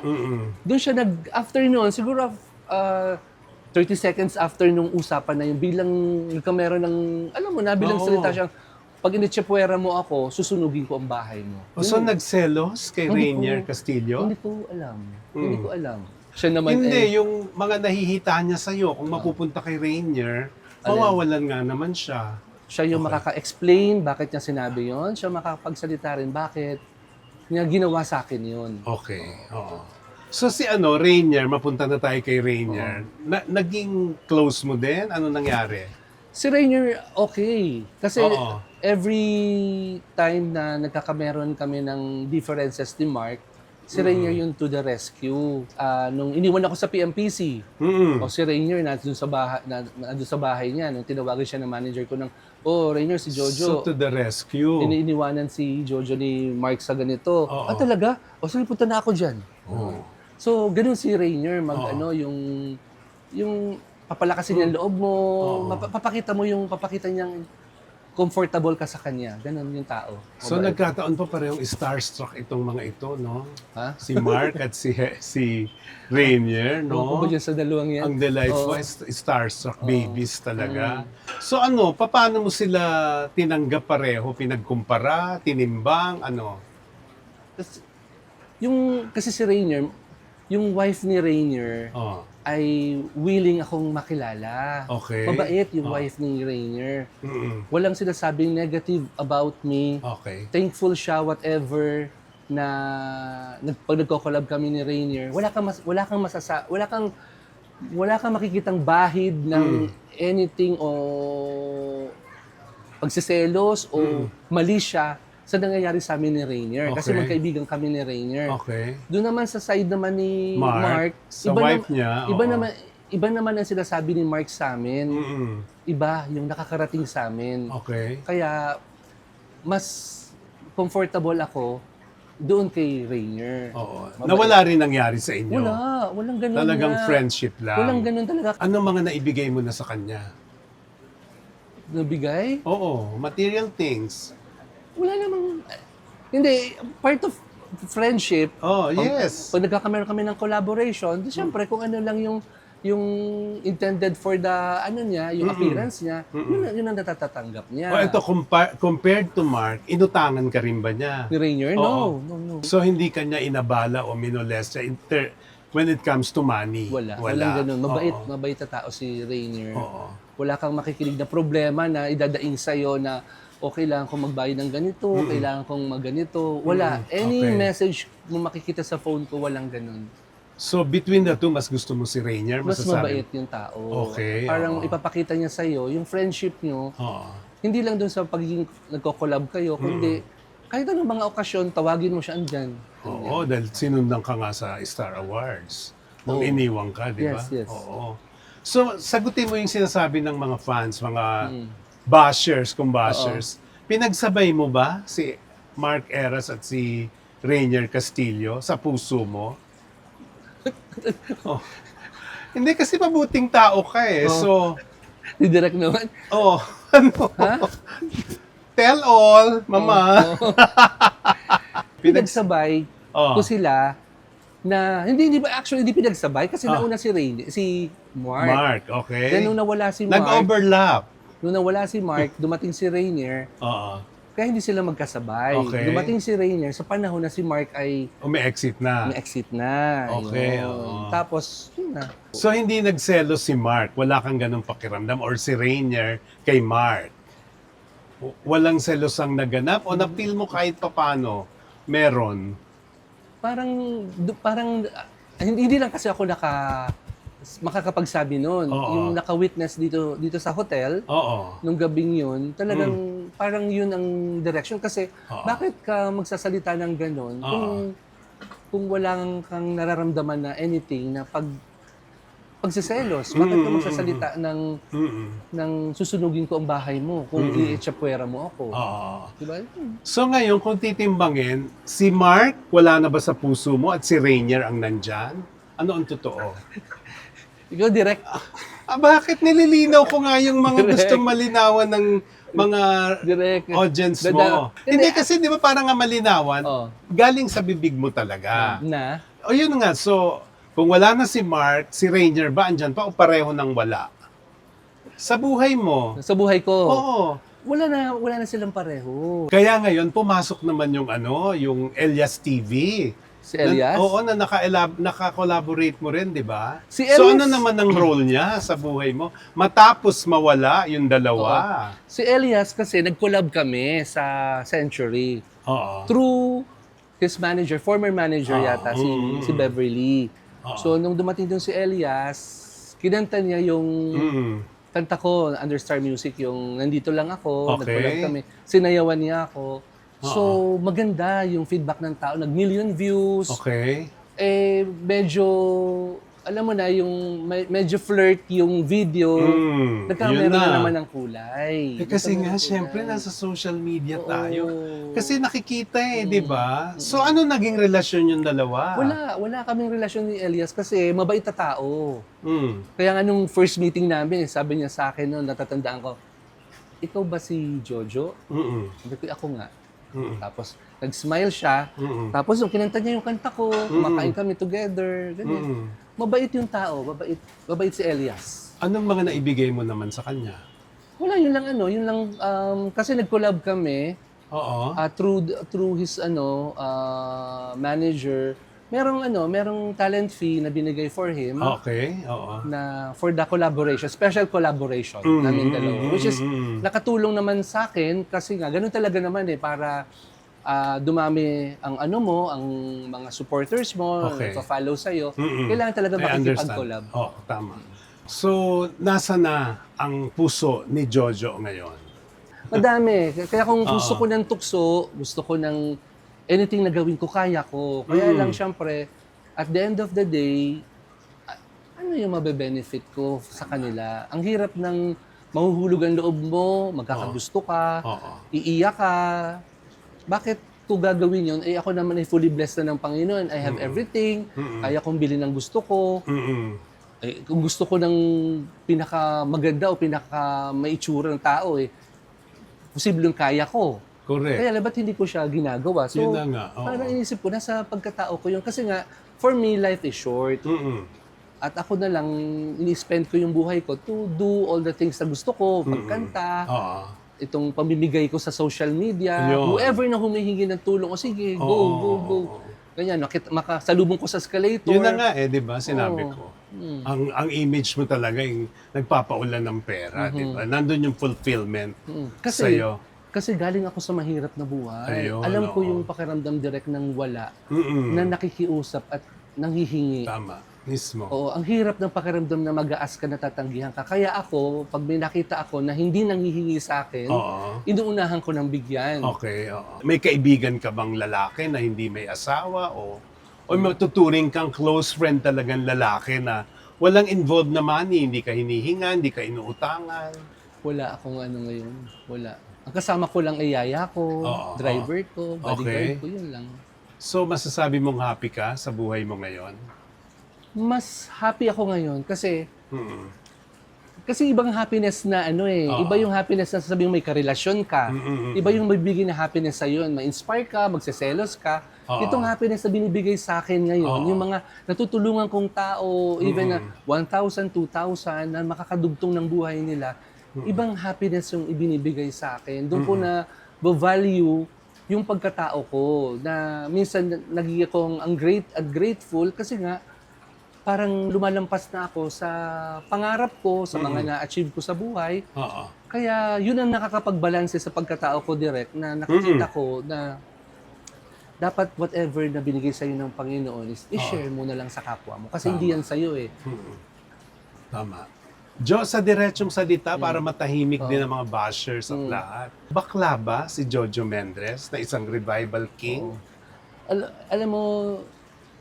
S5: Doon siya after noon, siguro 30 seconds after nung usapan na yung bilang nagkamera ng, alam mo na, bilang
S4: Oo.
S5: salita siyang, pag initsepwera mo ako, susunugin ko ang bahay mo.
S4: So nagselos kay
S5: Hindi
S4: Rainier
S5: ko-
S4: Castillo?
S5: Hindi ko alam. Hindi ko alam. Siya naman
S4: Hindi, yung mga nahihita niya sa'yo, kung mapupunta kay Rainier, mawawalan nga naman siya.
S5: siya yung makaka-explain bakit niya sinabi yon. Siya makapagsalita rin bakit niya ginawa sa akin yon.
S4: Okay, oo. So si Rainier, mapunta na tayo kay Rainier. Naging close mo din? Ano nangyari?
S5: Si Rainier, okay. Kasi
S4: Oo.
S5: every time na nagkakameron kami ng differences ni Mark, si Rainier yung to the rescue. Nung iniwan ako sa PMPC, o si Rainier nandun sa bahay niya, nung tinawagan siya ng manager ko ng, Rainier, si
S4: So
S5: Jojo.
S4: to the rescue.
S5: Iniwanan si Jojo ni Mark sa ganito.
S4: Oo.
S5: Talaga? Sige, punta na ako dyan.
S4: Oo.
S5: So, ganun si Rainier, yung papalakasin niya ang loob mo, papakita niyang comfortable ka sa kanya. Ganun yung tao.
S4: So nagkataon pa parehong starstruck itong mga ito, no?
S5: Ha?
S4: Si Mark at si Rainier,
S5: No?
S4: no?
S5: Ba dyan sa dalawang yan?
S4: Ang delightful, starstruck babies talaga. So paano mo sila tinanggap pareho? Pinagkumpara, tinimbang, ano?
S5: Kasi si Rainier, yung wife ni Rainier
S4: Oh,
S5: ay willing akong makilala.
S4: Okay.
S5: Mabait yung wife ni Rainier.
S4: mm
S5: Walang sinasabing negative about me.
S4: okay.
S5: Thankful siya whatever na pag nagko-collab kami ni Rainier, wala kang makikitang bahid ng anything o pagsiselos o mali siya sa nangyayari sa amin ni Rainier. Kasi
S4: Okay.
S5: magkaibigan kami ni Rainier.
S4: Okay.
S5: Doon naman sa side naman ni Mark,
S4: sa wife niya, oo.
S5: iba naman ang sinasabi ni Mark sa amin.
S4: Mm-mm.
S5: Iba yung nakakarating sa amin.
S4: Okay.
S5: Kaya, mas comfortable ako doon kay Rainier.
S4: Oo.
S5: Mabait.
S4: Nawala rin nangyari sa inyo.
S5: Walang ganun
S4: Talagang
S5: na.
S4: friendship lang.
S5: Walang ganun talaga.
S4: Anong mga naibigay mo na sa kanya?
S5: Nabigay?
S4: Oo, material things.
S5: Wala namang, hindi, part of friendship,
S4: Oh, yes.
S5: pag nagkakameron kami ng collaboration, di syempre kung ano lang yung intended for the, yung appearance niya, yun ang natatatanggap niya.
S4: Ito, compared to Mark, inutangan ka rin ba niya?
S5: Ni Rainier?
S4: Oo.
S5: No.
S4: So, hindi ka niya inabala o minolest when it comes to money?
S5: Walang ganun.
S4: Oo.
S5: Mabait na tao si Rainier.
S4: Oo.
S5: Wala kang makikinig na problema na idadaing sa'yo na kailangan kong magbayad ng ganito, kailangan kong magganito. Wala. Any
S4: Okay.
S5: message mo makikita sa phone ko, walang ganun.
S4: So, between the two, mas gusto mo si Rainier?
S5: Mas
S4: masasabi?
S5: mabait yung tao.
S4: Okay,
S5: Parang
S4: oo.
S5: ipapakita niya sa'yo, yung friendship nyo,
S4: Oo.
S5: hindi lang doon sa pagiging nagko-collab kayo, kundi kahit anong mga okasyon, tawagin mo siya andyan.
S4: Oo, dahil sinundan ka nga sa Star Awards nung
S5: Oo.
S4: iniwang ka, di ba?
S5: Yes.
S4: Oo. So, sagutin mo yung sinasabi ng mga fans, mga bashers, kung bashers. Pinagsabay mo ba si Mark Eras at si Rainier Castillo sa puso mo? Oh. Hindi kasi mabuting tao ka eh. So,
S5: Direct naman.
S4: ano?
S5: Ha?
S4: Tell all, mama.
S5: Pinagsabay
S4: Oh.
S5: ko sila na hindi ba actually hindi pinagsabay kasi nauna si Mark.
S4: Mark, okay.
S5: Then nung nawala si Mark,
S4: Nag-overlap.
S5: dumating si Rainier,
S4: Oo.
S5: kaya hindi sila magkasabay.
S4: Okay.
S5: Dumating si Rainier sa panahon na si Mark ay
S4: May-exit na.
S5: may exit na.
S4: Okay,
S5: Yun.
S4: oo.
S5: Tapos, yun na.
S4: So, hindi nagselos si Mark. Wala kang ganong pakiramdam. Or si Rainier kay Mark. Walang selos ang naganap? O na-feel mo kahit papano? Meron.
S5: Hindi lang kasi ako makakapagsabi noon.
S4: Oo.
S5: Yung naka-witness dito sa hotel,
S4: Oo.
S5: nung gabing yun, talagang parang yun ang direction. Kasi
S4: Oo.
S5: bakit ka magsasalita ng ganon kung walang kang nararamdaman na anything na pagsiselos? Bakit ka magsasalita ng susunugin ko ang bahay mo kung i-echapwera mo ako?
S4: Oo.
S5: Diba?
S4: So ngayon, kung titimbangin, si Mark wala na ba sa puso mo at si Rainier ang nandyan? Ano ang totoo?
S5: Ikaw direct.
S4: Bakit nililinaw ko nga yung mga
S5: Direct.
S4: gustong malinawan ng mga
S5: Direct.
S4: audience mo? Hindi kasi di ba parang nga malinawan,
S5: Oo.
S4: galing sa bibig mo talaga.
S5: Na?
S4: O yun nga, so kung wala na si Mark, si Rainier ba andyan pa o pareho nang wala? Sa buhay mo.
S5: Sa buhay ko.
S4: Oo.
S5: Wala na silang pareho.
S4: Kaya ngayon, pumasok naman yung Elias TV.
S5: Si Elias?
S4: Oo, na naka-collaborate mo rin, di ba?
S5: Si
S4: So
S5: Elias-
S4: ano naman ang role niya sa buhay mo? Matapos mawala yung dalawa.
S5: Si Elias kasi nag-collab kami sa Century
S4: Oo.
S5: through his manager, former manager yata, si Beverly. So nung dumating dun si Elias, kinanta niya yung kanta ko, Under Star Music, yung Nandito Lang Ako,
S4: Okay.
S5: nag-collab kami. Sinayawan niya ako. So maganda yung feedback ng tao, nag-million views.
S4: Okay.
S5: Medyo, alam mo na, yung medyo flirt yung video. Nagkamera
S4: yun
S5: na naman ng kulay.
S4: Kasi
S5: Nagkamera
S4: nga,
S5: ng
S4: syempre,
S5: kulay.
S4: nasa social media
S5: Oo.
S4: tayo. Kasi nakikita di ba? So ano naging relasyon yung dalawa?
S5: Wala kaming relasyon ni Elias kasi mabait na tao.
S4: Mm.
S5: Kaya nga nung first meeting namin, sabi niya sa akin noon, natatandaan ko, ikaw ba si Jojo?
S4: Mm-mm.
S5: Sabi ko, ako nga. Tapos, nag-smile siya.
S4: Mm-mm.
S5: Tapos, nung kinanta niya yung kanta ko, kumakain kami together. Ganyan. Mabait yung tao. Mabait si Elias.
S4: Anong mga naibigay mo naman sa kanya?
S5: Wala, yun lang, kasi nag-collab kami
S4: Oo.
S5: through his manager. Merong talent fee na binigay for him.
S4: Okay, oo.
S5: Na for the collaboration, special collaboration namin dalawa. Which is, nakatulong naman sa akin kasi nga, ganun talaga naman para dumami ang ang mga supporters mo,
S4: Okay.
S5: follow sa'yo. Kailangan talaga
S4: I understand.
S5: makikipag-collab.
S4: Oo, tama. So, nasa na ang puso ni Jojo ngayon?
S5: Madami. Kaya kung gusto ko ng tukso, gusto ko ng anything na gawin ko, kaya ko. Kaya lang, syempre, at the end of the day, ano yung mabe-benefit ko sa kanila? Ang hirap ng mahuhulog ang loob mo, magkakagusto ka, iiyak ka. Bakit ko gagawin yun? Ako naman ay fully blessed na ng Panginoon. I have everything. Kaya kong bilhin ng gusto ko. Kung gusto ko ng pinaka-maganda o pinaka-maitsura ng tao, posibleng kaya ko.
S4: Correct.
S5: Kaya ba't hindi ko siya ginagawa? So,
S4: Yun na nga, oo.
S5: parang inisip ko, nasa pagkatao ko yun. Kasi nga, for me, life is short. At ako na lang, ini-spend ko yung buhay ko to do all the things na gusto ko, pagkanta, itong pamimigay ko sa social media,
S4: Yun.
S5: whoever na humihingi ng tulong, o sige, go. Ganyan, makasalubong ko sa escalator.
S4: Yun na nga di ba? Sinabi
S5: Oo.
S4: ko. Ang image mo talaga yung nagpapaulan ng pera, di ba? Nandun yung fulfillment sa'yo.
S5: Kasi galing ako sa mahirap na buhay.
S4: Ayun,
S5: Alam ko
S4: oo.
S5: yung pakiramdam direct ng wala, na nakikiusap at nanghihingi.
S4: Tama. Mismo.
S5: Oo, ang hirap ng pakiramdam na mag-aas ka, natatanggihan ka. Kaya ako, pag may nakita ako na hindi nanghihingi sa akin, inuunahan ko ng bigyan.
S4: Okay, oo. May kaibigan ka bang lalaki na hindi may asawa o matuturing kang close friend talagang lalaki na walang involved na money, hindi ka hinihingan, hindi ka inuutangan.
S5: Wala akong ano ngayon. Wala. Ang kasama ko lang ay yaya ko,
S4: Oo,
S5: driver ko, bodyguard
S4: Okay.
S5: ko, yun lang.
S4: So, masasabi mong happy ka sa buhay mo ngayon?
S5: Mas happy ako ngayon kasi
S4: Mm.
S5: ibang happiness na ano eh.
S4: Oo.
S5: Iba yung happiness na sasabihin may karelasyon ka. Iba yung magbibigay na happiness sa yun. Ma-inspire ka, magseselos ka.
S4: Oo.
S5: Itong happiness na binibigay sa akin ngayon,
S4: Oo.
S5: yung mga natutulungan kong tao, even na 1,000, 2,000 na makakadugtong ng buhay nila, ibang happiness yung ibinibigay sa akin. Doon ko na value yung pagkatao ko na minsan nagiging akong grateful kasi nga parang lumalampas na ako sa pangarap ko, sa mga na-achieve ko sa buhay.
S4: Oo.
S5: Kaya yun ang nakakapagbalanse sa pagkatao ko direct na nakikita ko na dapat whatever na binigay sa'yo ng Panginoon is i-share mo na lang sa kapwa mo. Kasi hindi yan sa'yo eh.
S4: Tama. Diyos sa diretsong salita para matahimik din ang mga bashers at lahat. Bakla ba si Jojo Mendres na isang revival king?
S5: Alam mo,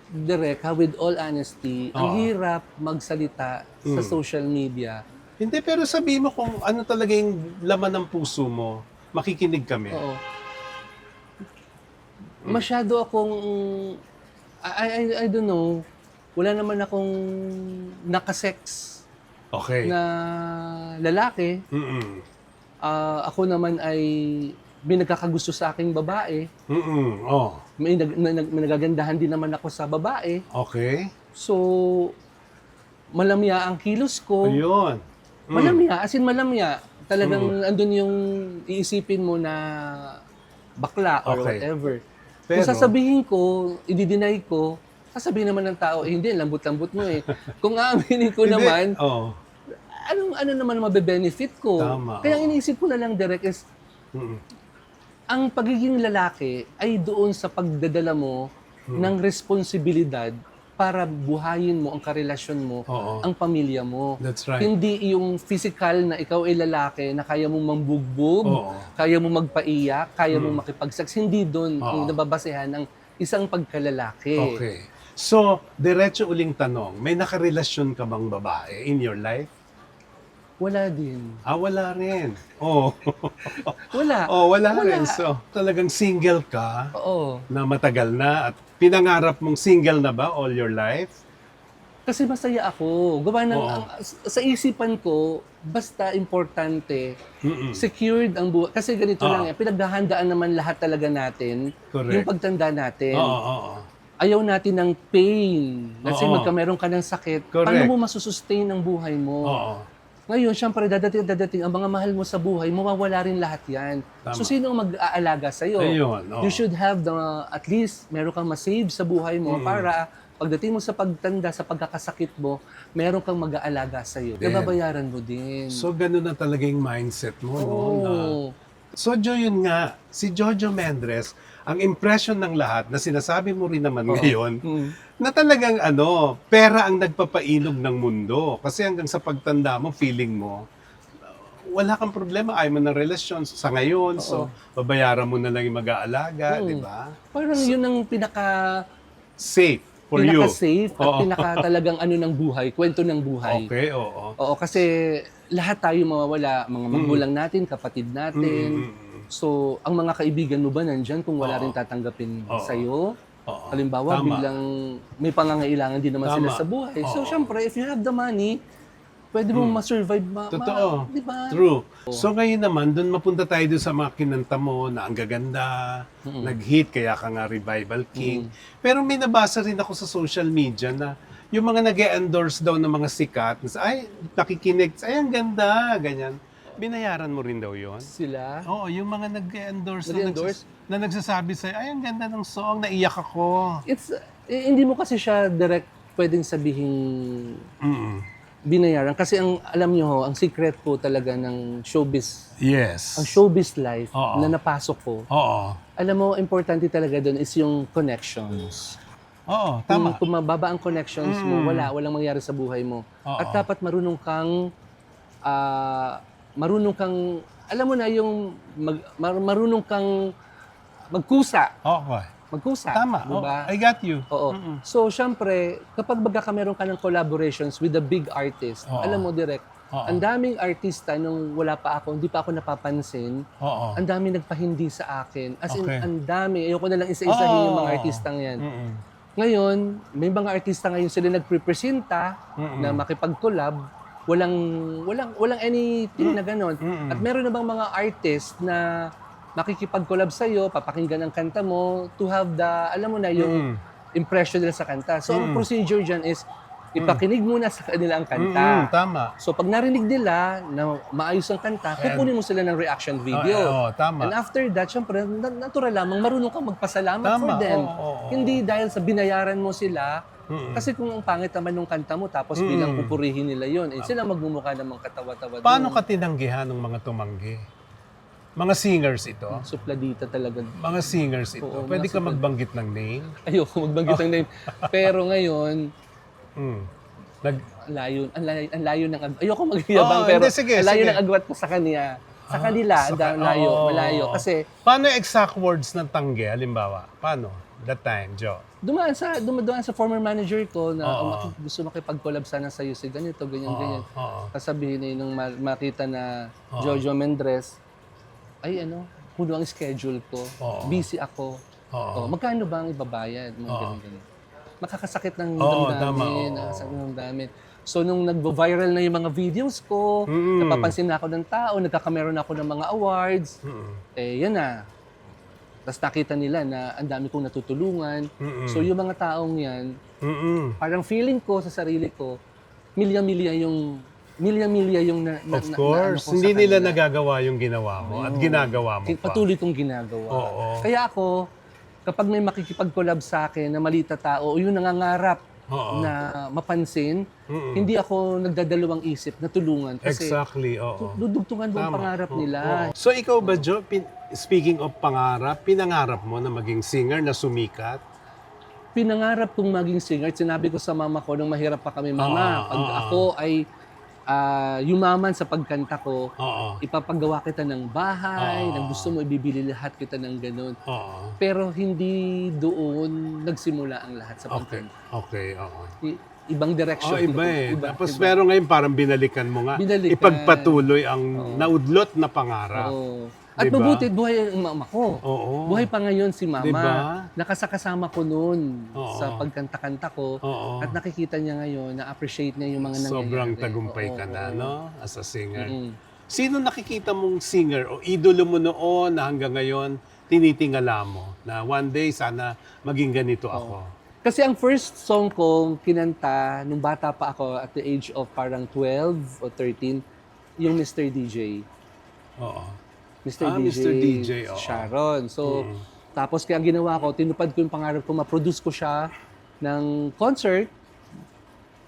S5: direct, with all honesty, ang
S4: Oo.
S5: hirap magsalita sa social media.
S4: Hindi, pero sabi mo kung ano talaga yung laman ng puso mo. Makikinig kami.
S5: Oo. Masyado akong, I don't know, wala naman akong nakasex
S4: Okay.
S5: na lalaki.
S4: Mm-mm.
S5: Ako naman ay may nagkakagusto sa aking babae.
S4: Mm-mm. Oh.
S5: May nagagandahan din naman ako sa babae.
S4: Okay.
S5: So, malamya ang kilos ko.
S4: Ayun.
S5: Malamya, as in malamya. Talagang andun yung iisipin mo na bakla or
S4: Okay.
S5: whatever.
S4: Pero-
S5: Kung sasabihin ko, i-deny ko, sasabihin naman ng tao, hindi, lambot-lambot mo eh. Kung aaminin ko
S4: Hindi.
S5: naman,
S4: Oh.
S5: ano naman mabe-benefit ko?
S4: Tama,
S5: Kaya
S4: oo.
S5: iniisip ko na lang direct is,
S4: Mm-mm.
S5: ang pagiging lalaki ay doon sa pagdadala mo ng responsibilidad para buhayin mo ang karelasyon mo,
S4: Oo.
S5: ang pamilya mo.
S4: That's right.
S5: Hindi yung physical na ikaw ay lalaki na kaya mong mambugbog,
S4: Oo.
S5: kaya mong magpaiyak, kaya mong makipagsex. Hindi doon
S4: Oo.
S5: ang nababasehan ng isang pagkalalaki.
S4: Okay. So, diretso uling tanong, may nakarelasyon ka bang babae in your life?
S5: Wala din.
S4: Wala rin. Oh.
S5: Wala.
S4: Wala rin. So, talagang single ka
S5: Oo.
S4: na matagal na at pinangarap mong single na ba all your life?
S5: Kasi masaya ako. Gawa ng,
S4: Oo.
S5: sa isipan ko, basta importante,
S4: Mm-mm.
S5: secured ang buhay. Kasi ganito
S4: Oo.
S5: lang, pinaghahandaan naman lahat talaga natin,
S4: Correct.
S5: yung pagtanda natin.
S4: Oo.
S5: Ayaw natin ng pain. Let's say,
S4: Oo.
S5: magkameron ka ng sakit,
S4: Correct.
S5: paano mo masusustain ang buhay mo?
S4: Oo.
S5: Ngayon, syempre, dadating ang mga mahal mo sa buhay, mawawala rin lahat yan.
S4: Tama.
S5: So, sino ang mag-aalaga sa'yo?
S4: Ayun, oo.
S5: You should have at least, meron kang masave sa buhay mo para pagdating mo sa pagtanda, sa pagkakasakit mo, meron kang mag-aalaga sa'yo.
S4: Then,
S5: Nababayaran mo din.
S4: So, ganun na talaga yung mindset mo, no?
S5: Oo.
S4: So, yun nga, si Jojo Mendres, ang impression ng lahat na sinasabi mo rin naman ngayon, na talagang pera ang nagpapainog ng mundo. Kasi hanggang sa pagtanda mo, feeling mo, wala kang problema, ayaw mo ng relasyon sa ngayon, so babayaran mo na lang yung mag-aalaga, di ba?
S5: Parang yun ang
S4: Safe for you.
S5: pinaka-safe at
S4: Oo.
S5: pinaka-talagang ng buhay, kwento ng buhay.
S4: Okay, oo.
S5: Oo, kasi lahat tayo mawawala, mga magulang natin, kapatid natin. So, ang mga kaibigan mo ba nandyan kung wala rin tatanggapin
S4: Oo.
S5: sa'yo?
S4: Oo.
S5: Halimbawa,
S4: Tama.
S5: biglang may pangangailangan din naman sila
S4: Tama.
S5: sa buhay. So,
S4: Oo.
S5: syempre, if you have the money, pwede mong ma-survive.
S4: Totoo.
S5: Di ba?
S4: True. So ngayon naman, doon mapunta tayo doon sa mga kinanta mo na ang gaganda, nag-hit, kaya ka nga Revival King. Pero may nabasa rin ako sa social media na yung mga nag-endorse daw ng mga sikat, ay, nakikinig, ay, ang ganda, ganyan. Binayaran mo rin daw yon?
S5: Sila.
S4: Oo, yung mga nag-endorse,
S5: Nag-endorse?
S4: na nagsasabi sa'yo, ay, ang ganda ng song, naiyak ako.
S5: Hindi mo kasi siya direct pwedeng sabihin binayaran. Kasi alam niyo ho, ang secret po talaga ng showbiz,
S4: Yes.
S5: ang showbiz life
S4: Oo.
S5: na napasok ko,
S4: Oo.
S5: alam mo, importante talaga doon is yung connections.
S4: Oo, tama.
S5: Kung mababa ang connections mo, walang mangyari sa buhay mo.
S4: Oo.
S5: At dapat marunong kang, alam mo na yung, marunong kang magkusa.
S4: Okay.
S5: magkusa.
S4: Tama.
S5: Diba?
S4: I got you.
S5: Oo. So, syempre, kapag meron ka ng collaborations with the big artist,
S4: Oo.
S5: alam mo, direct,
S4: Oo.
S5: ang daming artista nung wala pa ako, hindi pa ako napapansin,
S4: Oo.
S5: ang daming nagpahindi sa akin. As in,
S4: Okay.
S5: ang dami. Ayoko na lang isa-isahin yung mga
S4: Oo.
S5: artistang yan.
S4: Mm-mm.
S5: Ngayon, may mga artista ngayon sila nagprepresenta na makipag-collab. Walang anything na ganon. At meron na bang mga artist na makikipag-collab sa'yo, papakinggan ang kanta mo, to have the, alam mo na, yung impression nila sa kanta. So, ang procedure dyan is, ipakinig muna sa kanila ang kanta.
S4: Tama.
S5: So, pag narinig nila na maayos ang kanta, kukunin mo sila ng reaction video.
S4: Tama.
S5: And after that, syempre, natural lamang, marunong kang magpasalamat
S4: Tama,
S5: for them.
S4: oo.
S5: Hindi dahil sa binayaran mo sila, kasi kung ang pangit naman ng kanta mo, tapos bilang pupurihin nila yon, sila magmumukha namang katawa-tawa.
S4: Paano ka tinanggihan ng mga tumanggi? Mga singers ito?
S5: Supladita talaga.
S4: Mga singers ito.
S5: Oo,
S4: Pwede
S5: mga
S4: ka magbanggit ng name?
S5: Ayoko magbanggit ng name. Pero ngayon,
S4: Nag-
S5: ang layo ng ayoko magyabang, pero
S4: hindi, sige,
S5: ang layo
S4: sige.
S5: ng agwat ko sa kanya. Sa kanila, malayo. Kasi
S4: Paano exact words ng tanggi? Halimbawa, paano? That time, Joe.
S5: dumaan sa former manager ko na
S4: Oo.
S5: gusto makipag-collab sana sa si ganito, ganyan.
S4: Oo.
S5: Sasabihin na nung makita na Jojo Mendres, ay puno ang schedule ko,
S4: Oo.
S5: busy ako.
S4: Oo.
S5: Magkano ba ang ibabayad? Mga ganyan. Makakasakit ng
S4: Oo,
S5: damdamin,
S4: tama, oo.
S5: nakakasakit ng damdamin. So, nung nag-viral na yung mga videos ko, napapansin na ako ng tao, nagkakameron ako ng mga awards, yan na. Tapos nakita nila na ang dami kong natutulungan. So, yung mga taong yan, parang feeling ko sa sarili ko, milya-milya yung
S4: Of course. Hindi nila nagagawa yung ginawa mo at ginagawa mo pa.
S5: Patuloy kong ginagawa.
S4: Oo.
S5: Kaya ako, kapag may makikipag-collab sa akin na malita tao o yung nangangarap na mapansin, hindi ako nagdadalawang isip na tulungan. Kasi
S4: Exactly, oo.
S5: dudugtungan mo ang pangarap nila.
S4: Oo. So ikaw ba, Joe, speaking of pangarap, pinangarap mo na maging singer na sumikat?
S5: Pinangarap kong maging singer. Sinabi ko sa mama ko nung mahirap pa kami, Mama, pag ako ay yumaman sa pagkanta ko,
S4: Oo.
S5: ipapagawa kita ng bahay, ng gusto mo, ibibili lahat kita ng ganun.
S4: Oo.
S5: Pero hindi doon nagsimula ang lahat sa
S4: Okay.
S5: pagkanta.
S4: Okay, oo.
S5: Ibang direction.
S4: Iba eh. Tapos pero ngayon parang binalikan mo nga.
S5: Binalikan.
S4: Ipagpatuloy ang naudlot na pangarap.
S5: Oo. At
S4: Diba?
S5: mabuti, buhay ang mama ko.
S4: Oo.
S5: Buhay pa ngayon si mama.
S4: Diba?
S5: Nakasakasama ko noon
S4: Oo.
S5: sa pagkanta-kanta ko.
S4: Oo.
S5: At nakikita niya ngayon, na-appreciate niya yung mga nangyayari.
S4: Sobrang tagumpay ka
S5: Oo,
S4: na,
S5: oo.
S4: no? As a singer.
S5: Mm.
S4: Sino nakikita mong singer o idolo mo noon na hanggang ngayon tinitingala mo na one day sana maging ganito ako?
S5: Kasi ang first song ko kinanta nung bata pa ako at the age of parang 12 o 13, yung Mr. DJ.
S4: Oo.
S5: Mr.
S4: Mr. DJ, oo.
S5: Sharon. So, tapos kaya ang ginawa ko, tinupad ko yung pangarap ko, ma-produce ko siya ng concert.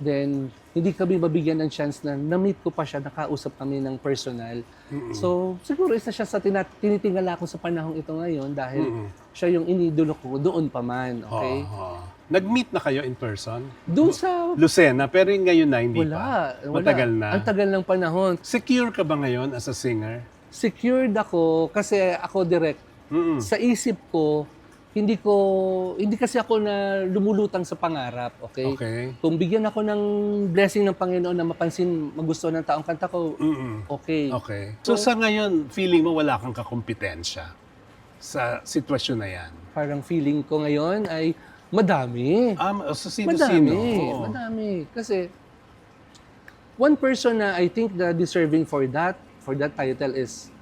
S5: Then, hindi kami mabigyan ng chance na na-meet ko pa siya, nakausap kami ng personal. So, siguro isa siya sa tinitingala ko sa panahong ito ngayon dahil siya yung inidolo ko doon pa man. Okay?
S4: Oo. Nag-meet na kayo in person?
S5: Doon sa...
S4: Lucena, pero yung ngayon na hindi pa.
S5: Wala.
S4: Matagal na.
S5: Ang tagal ng panahon.
S4: Secure ka ba ngayon as a singer?
S5: Secured ako kasi ako direct. Sa isip ko, hindi kasi ako na lumulutang sa pangarap, okay?
S4: Okay.
S5: Kung bigyan ako ng blessing ng Panginoon na mapansin, magustuhan ng taong kanta ko, okay.
S4: Okay. So sa ngayon, feeling mo wala kang kakompetensya sa sitwasyon na yan?
S5: Parang feeling ko ngayon ay madami.
S4: So sino-sino?
S5: Madami. Kasi one person na I think na deserving for that title is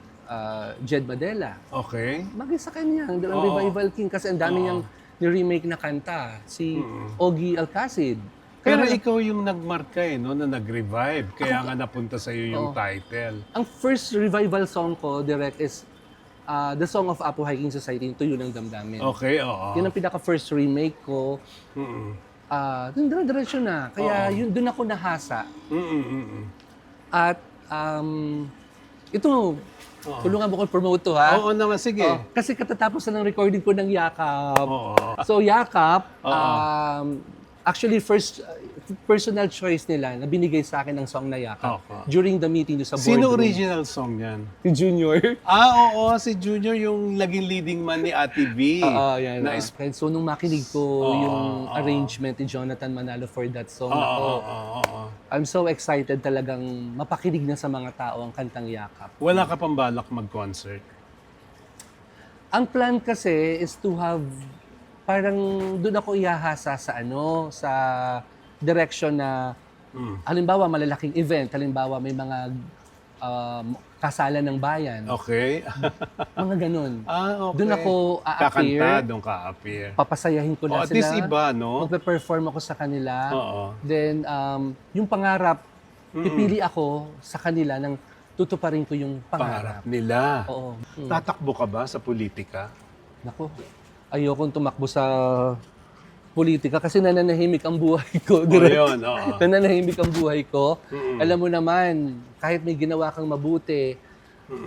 S5: Jed Madela.
S4: Okay.
S5: Bagay sa kanya, ang
S4: Oo.
S5: Revival King kasi ang dami niyang ni-remake na kanta. Si Ogie Alcacid.
S4: Pero
S5: Kaya
S4: ikaw yung nagmarka no, na nag-revive. Kaya nga napunta sa'yo yung title.
S5: ang first revival song ko, direct, is the song of Apo Hiking Society, Tuyo ng Damdamin.
S4: Okay, oo.
S5: Yun ang pinaka-first remake ko. Dun diretso na. Kaya yun, dun ako nahasa. At ito, tulungan mo ko promote to, ha?
S4: Oo naman, sige.
S5: Kasi katatapos na ng recording ko ng Yakap.
S4: Oo.
S5: So, Yakap, actually, personal choice nila na binigay sa akin ng song na Yakap
S4: Okay.
S5: during the meeting doon sa boardroom.
S4: Sino original song yan?
S5: Si Junior.
S4: Oo, si Junior yung naging leading man ni Ate V.
S5: Yan.
S4: Na
S5: And so, nung makinig ko yung arrangement ni Jonathan Manalo for that song, ako, I'm so excited talagang mapakinig na sa mga tao ang kantang Yakap.
S4: Wala ka pang balak mag-concert?
S5: Ang plan kasi is to have, parang doon ako ihahasa sa sa direction na, halimbawa malalaking event, halimbawa may mga kasalan ng bayan,
S4: Okay.
S5: mga ganun.
S4: Okay.
S5: Doon ako a-appear.
S4: Kakanta, doon ka appear.
S5: Papasayahin ko na
S4: At
S5: sila.
S4: least iba, no?
S5: Magpe-perform ako sa kanila.
S4: Oo.
S5: Then, yung pangarap, pipili ako sa kanila ng tutuparin ko yung
S4: Pangarap
S5: pangarap.
S4: nila.
S5: Oo.
S4: Tatakbo ka ba sa politika?
S5: Nako, ayokong tumakbo sa politika kasi nananahimik ang buhay ko.
S4: yun, oo.
S5: Nananahimik ang buhay ko. Alam mo naman, kahit may ginawa kang mabuti,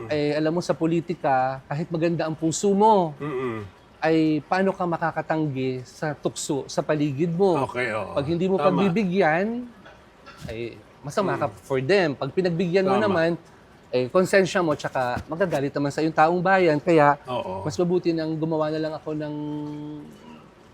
S5: alam mo sa politika, kahit maganda ang puso mo, ay paano ka makakatanggi sa tukso sa paligid mo.
S4: Okay, oo.
S5: Pag hindi mo
S4: Tama.
S5: pagbibigyan, ay masama ka for them. Pag pinagbigyan mo
S4: Tama.
S5: naman, konsensya mo, tsaka magagalit naman sa iyong taong bayan. Kaya,
S4: Oo.
S5: mas mabuti nang gumawa na lang ako ng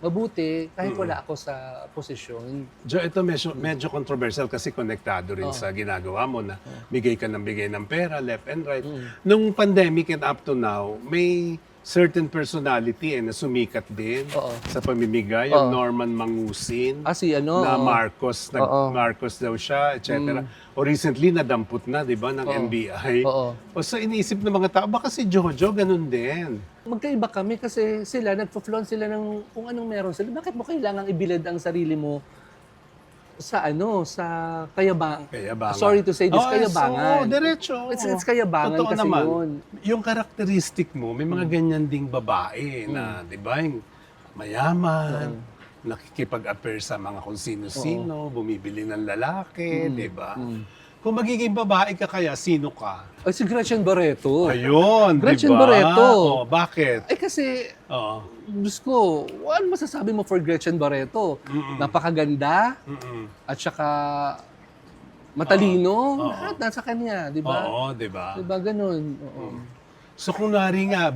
S5: mabuti kahit wala ako sa posisyon.
S4: Jo, ito medyo controversial kasi konektado rin sa ginagawa mo na bigay ka ng bigay ng pera, left and right. Nung pandemic and up to now, may certain personality na sumikat din
S5: Oo.
S4: sa pamimigay. Yung Norman Mangusin,
S5: Si
S4: na Marcos,
S5: Oo.
S4: Marcos daw siya, etc. O recently, nadampot na, di ba, ng NBI.
S5: Oo.
S4: O so iniisip ng mga tao, baka si Jojo ganun din.
S5: Magkaiba kami kasi sila, nagpo-flaunt sila ng kung anong meron sila. Bakit mo kailangang ibilad ang sarili mo sa sa kayabangan?
S4: Kayabangan.
S5: Sorry to say this, kayabangan.
S4: Diretso.
S5: It's kayabangan
S4: Totoo
S5: kasi
S4: naman.
S5: yun.
S4: Yung karakteristik mo, may mga ganyan ding babae na, di ba, yung mayaman, nakikipag-appear sa mga kung sino-sino, bumibili ng lalaki, di ba? Kung magiging babae ka kaya, sino ka?
S5: Ay, si Gretchen Barreto.
S4: Ayun,
S5: Gretchen
S4: di ba?
S5: Barreto.
S4: Oh, bakit?
S5: Ay kasi,
S4: Oo.
S5: Diyos ko, ano masasabi mo for Gretchen Barreto? Napakaganda, at saka matalino, lahat nasa kanya, di ba?
S4: Oo, di ba?
S5: Di ba ganun? Oo.
S4: So kunwari nga,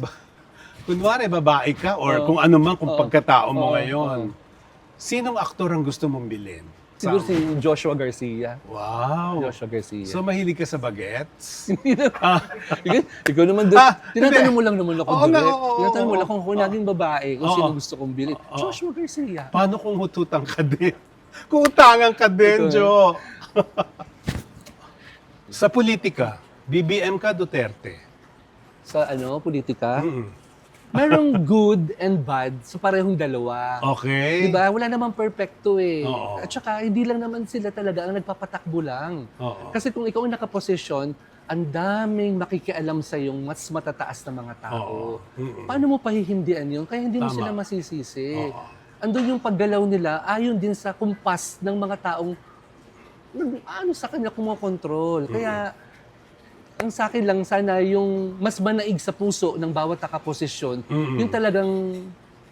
S4: kunwari babae ka or kung ano man, kung pagkatao mo ngayon, sinong aktor ang gusto mong bilhin?
S5: Siguro si Joshua Garcia.
S4: Wow!
S5: Joshua Garcia.
S4: So mahilig ka sa bagets?
S5: Hindi na. Ikaw naman doon. Tinatanong
S4: hindi.
S5: mo lang naman ako
S4: Oo nga,
S5: direct.
S4: oo,
S5: Tinatanong mo
S4: oo.
S5: lang kung naging babae, kung
S4: Oo.
S5: sino gusto kong bilhin. Joshua Garcia.
S4: Paano kung hututang ka din? Kung utangan ka din,
S5: Ito,
S4: Jo! Sa politika, BBM ka, Duterte?
S5: Sa politika. Merong good and bad sa parehong dalawa.
S4: Okay.
S5: Diba? Wala namang perfecto eh.
S4: Oo.
S5: At saka hindi lang naman sila talaga ang nagpapatakbo lang.
S4: Oo.
S5: Kasi kung ikaw ang nakaposisyon, ang daming makikialam sa yung mas matataas na mga tao. Paano mo pahihindian yun? Kaya hindi mo
S4: Tama.
S5: sila masisisi. Andun yung paggalaw nila, ayon din sa kumpas ng mga taong sa kanya kumokontrol. Kaya ang sa akin lang sana yung mas manaig sa puso ng bawat nakaposisyon, yung talagang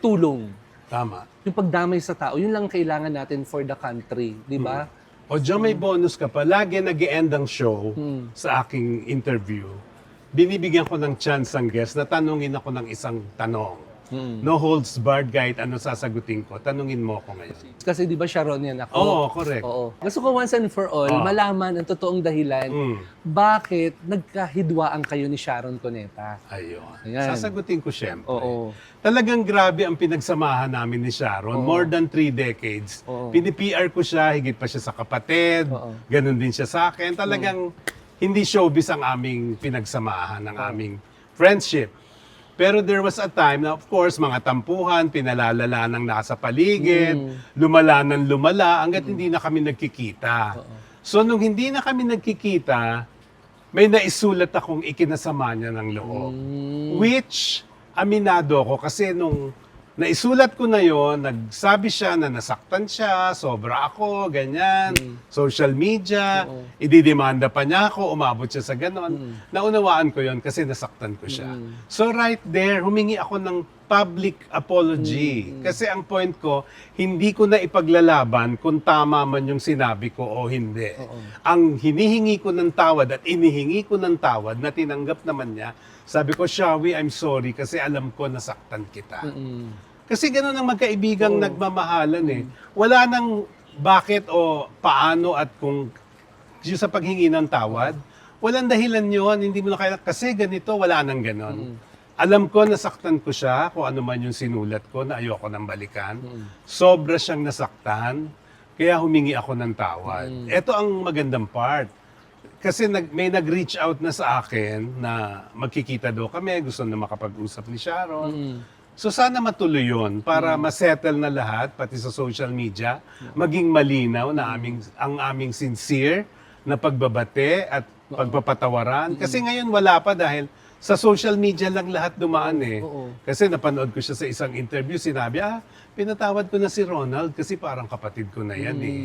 S5: tulong.
S4: Tama.
S5: Yung pagdamay sa tao, yun lang kailangan natin for the country, di ba?
S4: O Jo, may bonus ka pa. Lagi nag-e-end ang show sa aking interview. Binibigyan ko ng chance ang guest na tanungin ako ng isang tanong. No holds barred kahit ano sasagutin ko. Tanungin mo ako ngayon.
S5: Kasi di ba Sharon yan ako?
S4: Oo, correct.
S5: Oo. Gusto ko once and for all, malaman ang totoong dahilan bakit nagkahidwaan kayo ni Sharon Cuneta.
S4: Ayun.
S5: Ayan.
S4: Sasagutin ko syempre.
S5: Oo.
S4: Talagang grabe ang pinagsamahan namin ni Sharon. More than 3 decades.
S5: Oo.
S4: Pini-PR ko siya, higit pa siya sa kapatid.
S5: Oo.
S4: Ganon din siya sa akin. Talagang hindi showbiz ang aming pinagsamahan, ang aming friendship. Pero there was a time na, of course, mga tampuhan, pinalalala ng nasa paligid, lumala ng lumala, hanggat hindi na kami nagkikita. So, nung hindi na kami nagkikita, may naisulat akong ikinasama niya ng loob. Which, aminado ako kasi nung naisulat ko na yon, nagsabi siya na nasaktan siya, sobra ako, ganyan, social media, ididemanda pa niya ako, umabot siya sa ganon. Naunawaan ko yon kasi nasaktan ko siya. So right there, humingi ako ng public apology. Kasi ang point ko, hindi ko na ipaglalaban kung tama man yung sinabi ko o hindi. Ang hinihingi ko ng tawad at inihingi ko ng tawad na tinanggap naman niya, sabi ko, Shawi, I'm sorry kasi alam ko nasaktan kita. Kasi gano'n ang magkaibigang nagmamahalan eh. Wala nang bakit o paano at kung yung sa paghingi ng tawad, walang dahilan yon, hindi mo na kailangan. Kasi ganito, wala nang gano'n. Alam ko, nasaktan ko siya, kung ano man yung sinulat ko na ayoko nang balikan. Sobra siyang nasaktan, kaya humingi ako ng tawad. Ito ang magandang part. Kasi may nag-reach out na sa akin na magkikita daw kami, gusto na makapag-usap ni Sharon. So sana matuloy yun para masettle na lahat, pati sa social media, maging malinaw na ang aming sincere na pagbabate at pagpapatawaran. Kasi ngayon wala pa dahil sa social media lang lahat dumaan eh. Kasi napanood ko siya sa isang interview, sinabi, pinatawad ko na si Ronald kasi parang kapatid ko na yan eh.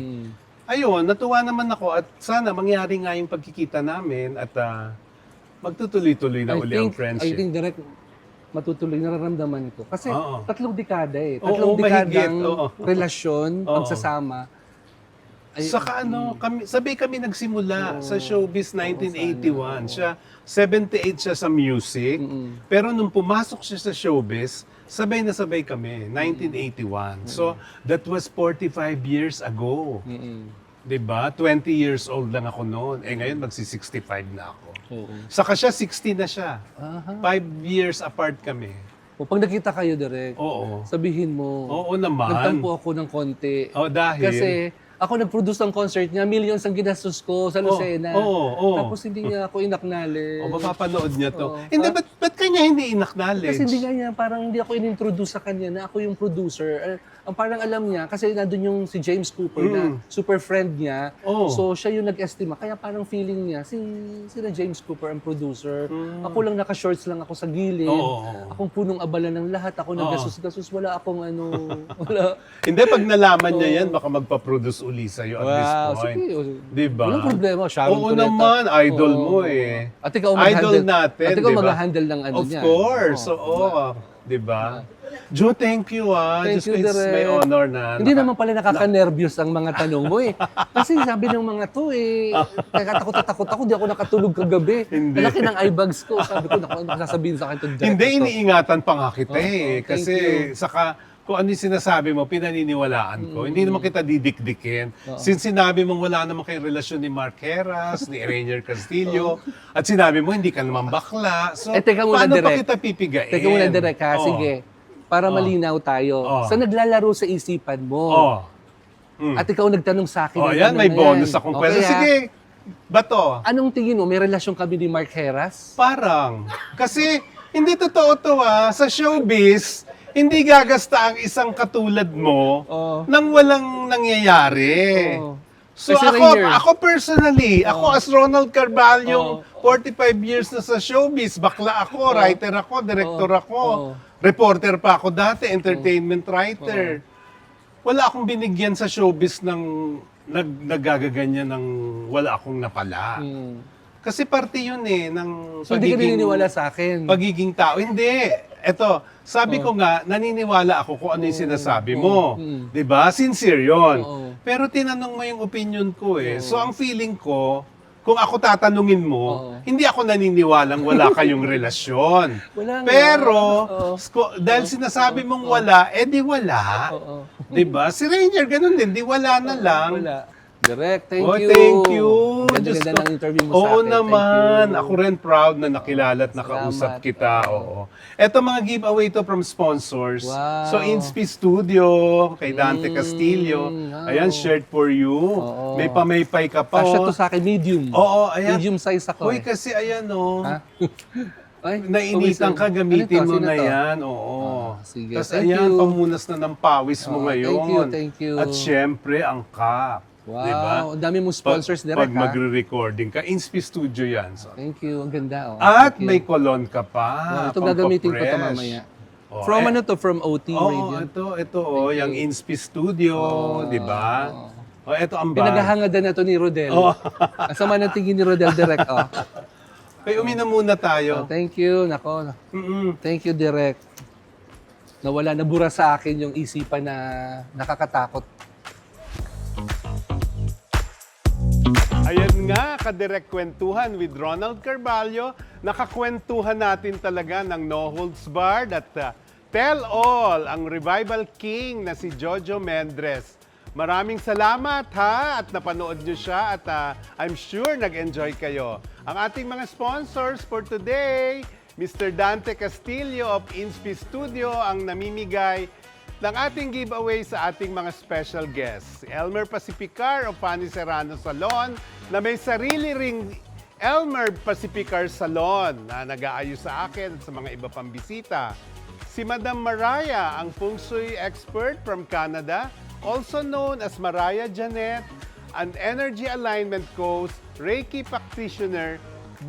S4: Ayun, natuwa naman ako at sana mangyari nga yung pagkikita namin at magtutuloy-tuloy na uli ang friendship.
S5: I think direct matutuloy, nararamdaman ko. Kasi
S4: Oo.
S5: 3 dekada eh.
S4: Oo,
S5: 3 dekadang
S4: mahigit.
S5: relasyon,
S4: Oo.
S5: pagsasama.
S4: Saka sabay kami nagsimula sa showbiz 1981. Siya, 78 siya sa music. Pero nung pumasok siya sa showbiz, sabay na sabay kami, 1981. So, that was 45 years ago. 'Di ba? 20 years old lang ako noon. Ngayon magsi-65 na ako. Saka siya, 60 na siya. 5 years apart kami.
S5: O pag nakita kayo direct,
S4: Oo.
S5: sabihin mo,
S4: Oo naman.
S5: nagtampo ako ng konti.
S4: Dahil?
S5: Kasi ako nag-produce ng concert niya, millions ang ginastos ko sa Lucena. Tapos hindi niya ako inacknowledge.
S4: Mapapanood niya to. Hindi, ba't kanya hindi inacknowledge?
S5: Kasi hindi nga niya, parang hindi ako in-introduce sa kanya na ako yung producer. Ang parang alam niya, kasi nandun yung si James Cooper na super friend niya. So siya yung nag-estima. Kaya parang feeling niya, sila James Cooper ang producer. Ako lang naka-shorts lang ako sa gilid. Akong punong abala ng lahat. Ako nag-gasus-gasus. Wala akong wala.
S4: Hindi, pag nalaman niya yan, baka magpa-produce uli sa'yo at this point.
S5: Sige.
S4: Diba?
S5: Walang problema. Sharon
S4: Oo
S5: Cuneta.
S4: naman, idol mo eh.
S5: At ikaw
S4: Idol
S5: mag-handle.
S4: natin,
S5: At ikaw
S4: diba?
S5: mag-handle ng ano
S4: Of
S5: niya.
S4: course, oo. Diba? Joe, thank you
S5: Thank you,
S4: It's my
S5: Direk.
S4: honor na.
S5: Hindi naman pala nakaka-nervyos ang mga tanong mo eh. Kasi sabi ng mga to takot ako, di ako nakatulog kagabi.
S4: Hindi.
S5: Malaki ng eye bags ko. Sabi ko, naku, ano sasabihin sa akin to?
S4: Hindi, iniingatan pa nga kita
S5: thank
S4: Kasi saka, kung ano yung sinasabi mo, pinaniniwalaan ko. Hindi naman kita didikdikin. Since sinabi mong wala naman kayong relasyon ni Mark Heras, ni Rainier Castillo, at sinabi mo hindi ka naman bakla. So,
S5: Teka muna,
S4: paano pa
S5: Direk.
S4: kita pipigain?
S5: Teka muna, Direk, ha?
S4: Oo.
S5: Sige. Para malinaw tayo. Sa naglalaro sa isipan mo. At ikaw nagtanong sa akin. ng
S4: Yan,
S5: tanong
S4: may
S5: na
S4: bonus
S5: yan.
S4: akong
S5: Okay,
S4: kwento.
S5: ha?
S4: Sige, bato.
S5: Anong tingin mo? May relasyon kami ni Mark Heras?
S4: Parang. Kasi, hindi totoo to sa showbiz, hindi gagasta ang isang katulad mo nang walang nangyayari. So
S5: Kasi Rainier.
S4: ako personally, ako as Ronald Carvalho, 45 years na sa showbiz, bakla ako, writer ako, director ako, reporter pa ako dati, entertainment writer. Wala akong binigyan sa showbiz ng naggagaganyan ng wala akong napala. Kasi parte yun ng
S5: So, hindi ka naniniwala sa akin?
S4: pagiging tao. Hindi. Eto, sabi ko nga, naniniwala ako kung ano yung sinasabi mo. 'Di ba? Sincere yun. Pero tinanong mo yung opinion ko So, ang feeling ko, kung ako tatanungin mo, hindi ako naniniwalang wala kayong relasyon.
S5: Wala nga.
S4: Pero, dahil sinasabi mong wala, di wala. 'Di ba? Si Rainier, ganun din. Di wala na lang.
S5: Wala. Direct, thank you.
S4: Thank you. Diyos
S5: Ganda-ganda
S4: ko.
S5: ng interview mo sa
S4: Oo
S5: akin.
S4: naman.
S5: Thank you.
S4: Ako rin proud na nakilala at nakausap
S5: Salamat.
S4: kita. Oo. Ito mga giveaway to from sponsors.
S5: Wow.
S4: So, Inspi Studio, kay Dante Castillo.
S5: wow.
S4: Ayan, shirt for you.
S5: Oo.
S4: May pamaypay ka pa.
S5: Kasya to sa akin, medium.
S4: Oo, ayan.
S5: Medium size ako
S4: Hoy, kasi ayan,
S5: Ha? Ay,
S4: nainitan ka, gamitin
S5: Ano to?
S4: mo
S5: Sino
S4: na
S5: to?
S4: yan. Oo.
S5: Sige.
S4: Tapos
S5: Thank
S4: ayan,
S5: you.
S4: pamunas na ng pawis mo ngayon.
S5: Thank you.
S4: At syempre, ang cup.
S5: Wow,
S4: Diba?
S5: ang dami mong sponsors direct,
S4: Pag
S5: ha?
S4: magre-recording ka, Inspi Studio yan. So.
S5: Thank you, ang ganda.
S4: At
S5: Thank you.
S4: may kolon ka pa.
S5: Wow, ito gagamitin ko ito
S4: pampapresh.
S5: mamaya.
S4: Oh,
S5: From ano to? From OT
S4: Oo,
S5: Radio?
S4: ito, yung Inspi Studio, di ba? Oh, ito ang bag.
S5: Pinaghahangadan na to ni Rodel.
S4: Oh.
S5: Ang sama ng tingin ni Rodel direct. Oh.
S4: Kaya uminom muna tayo.
S5: Thank you. Nako. Thank you, direct. Nawala, nabura sa akin yung isipan na nakakatakot.
S4: Ayan nga, kadirect kwentuhan with Ronald Carvalho. Nakakwentuhan natin talaga ng no holds barred at tell all ang revival king na si Jojo Mendres. Maraming salamat ha at napanood nyo siya at I'm sure nag-enjoy kayo. Ang ating mga sponsors for today, Mr. Dante Castillo of Inspi Studio ang namimigay ng ating giveaway sa ating mga special guests. Si Elmer Pacificar of Fanny Serrano Salon na may sarili ring Elmer Pacificar Salon na nag-aayos sa akin at sa mga iba pang bisita. Si Madam Mariah, ang Feng Shui expert from Canada, also known as Mariah Janet, an energy alignment coach, Reiki practitioner.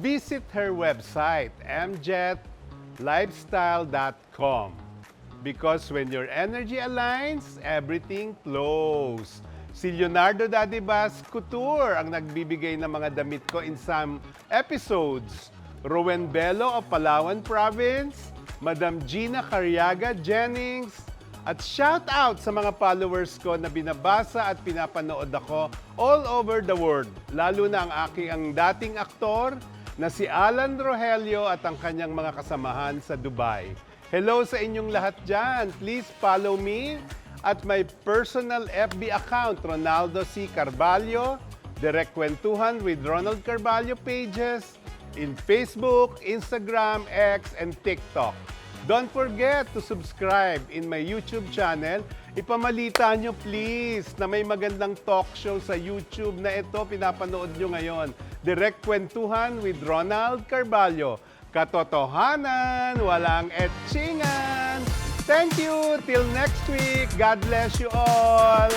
S4: Visit her website, mjetlifestyle.com. Because when your energy aligns, everything flows. Si Leonardo Dadibas Couture ang nagbibigay ng mga damit ko in some episodes. Rowen Bello of Palawan Province, Madam Gina Cariaga Jennings, at shout out sa mga followers ko na binabasa at pinapanood ako all over the world. Lalo na ang dating aktor na si Alan Rogelio at ang kanyang mga kasamahan sa Dubai. Hello sa inyong lahat dyan. Please follow me at my personal FB account, Ronaldo C. Carvalho, Direct Kwentuhan with Ronald Carvalho pages in Facebook, Instagram, X, and TikTok. Don't forget to subscribe in my YouTube channel. Ipamalita nyo please na may magandang talk show sa YouTube na ito pinapanood nyo ngayon. Direct Kwentuhan with Ronald Carvalho. Katotohanan, walang etchingan. Thank you. Till next week. God bless you all.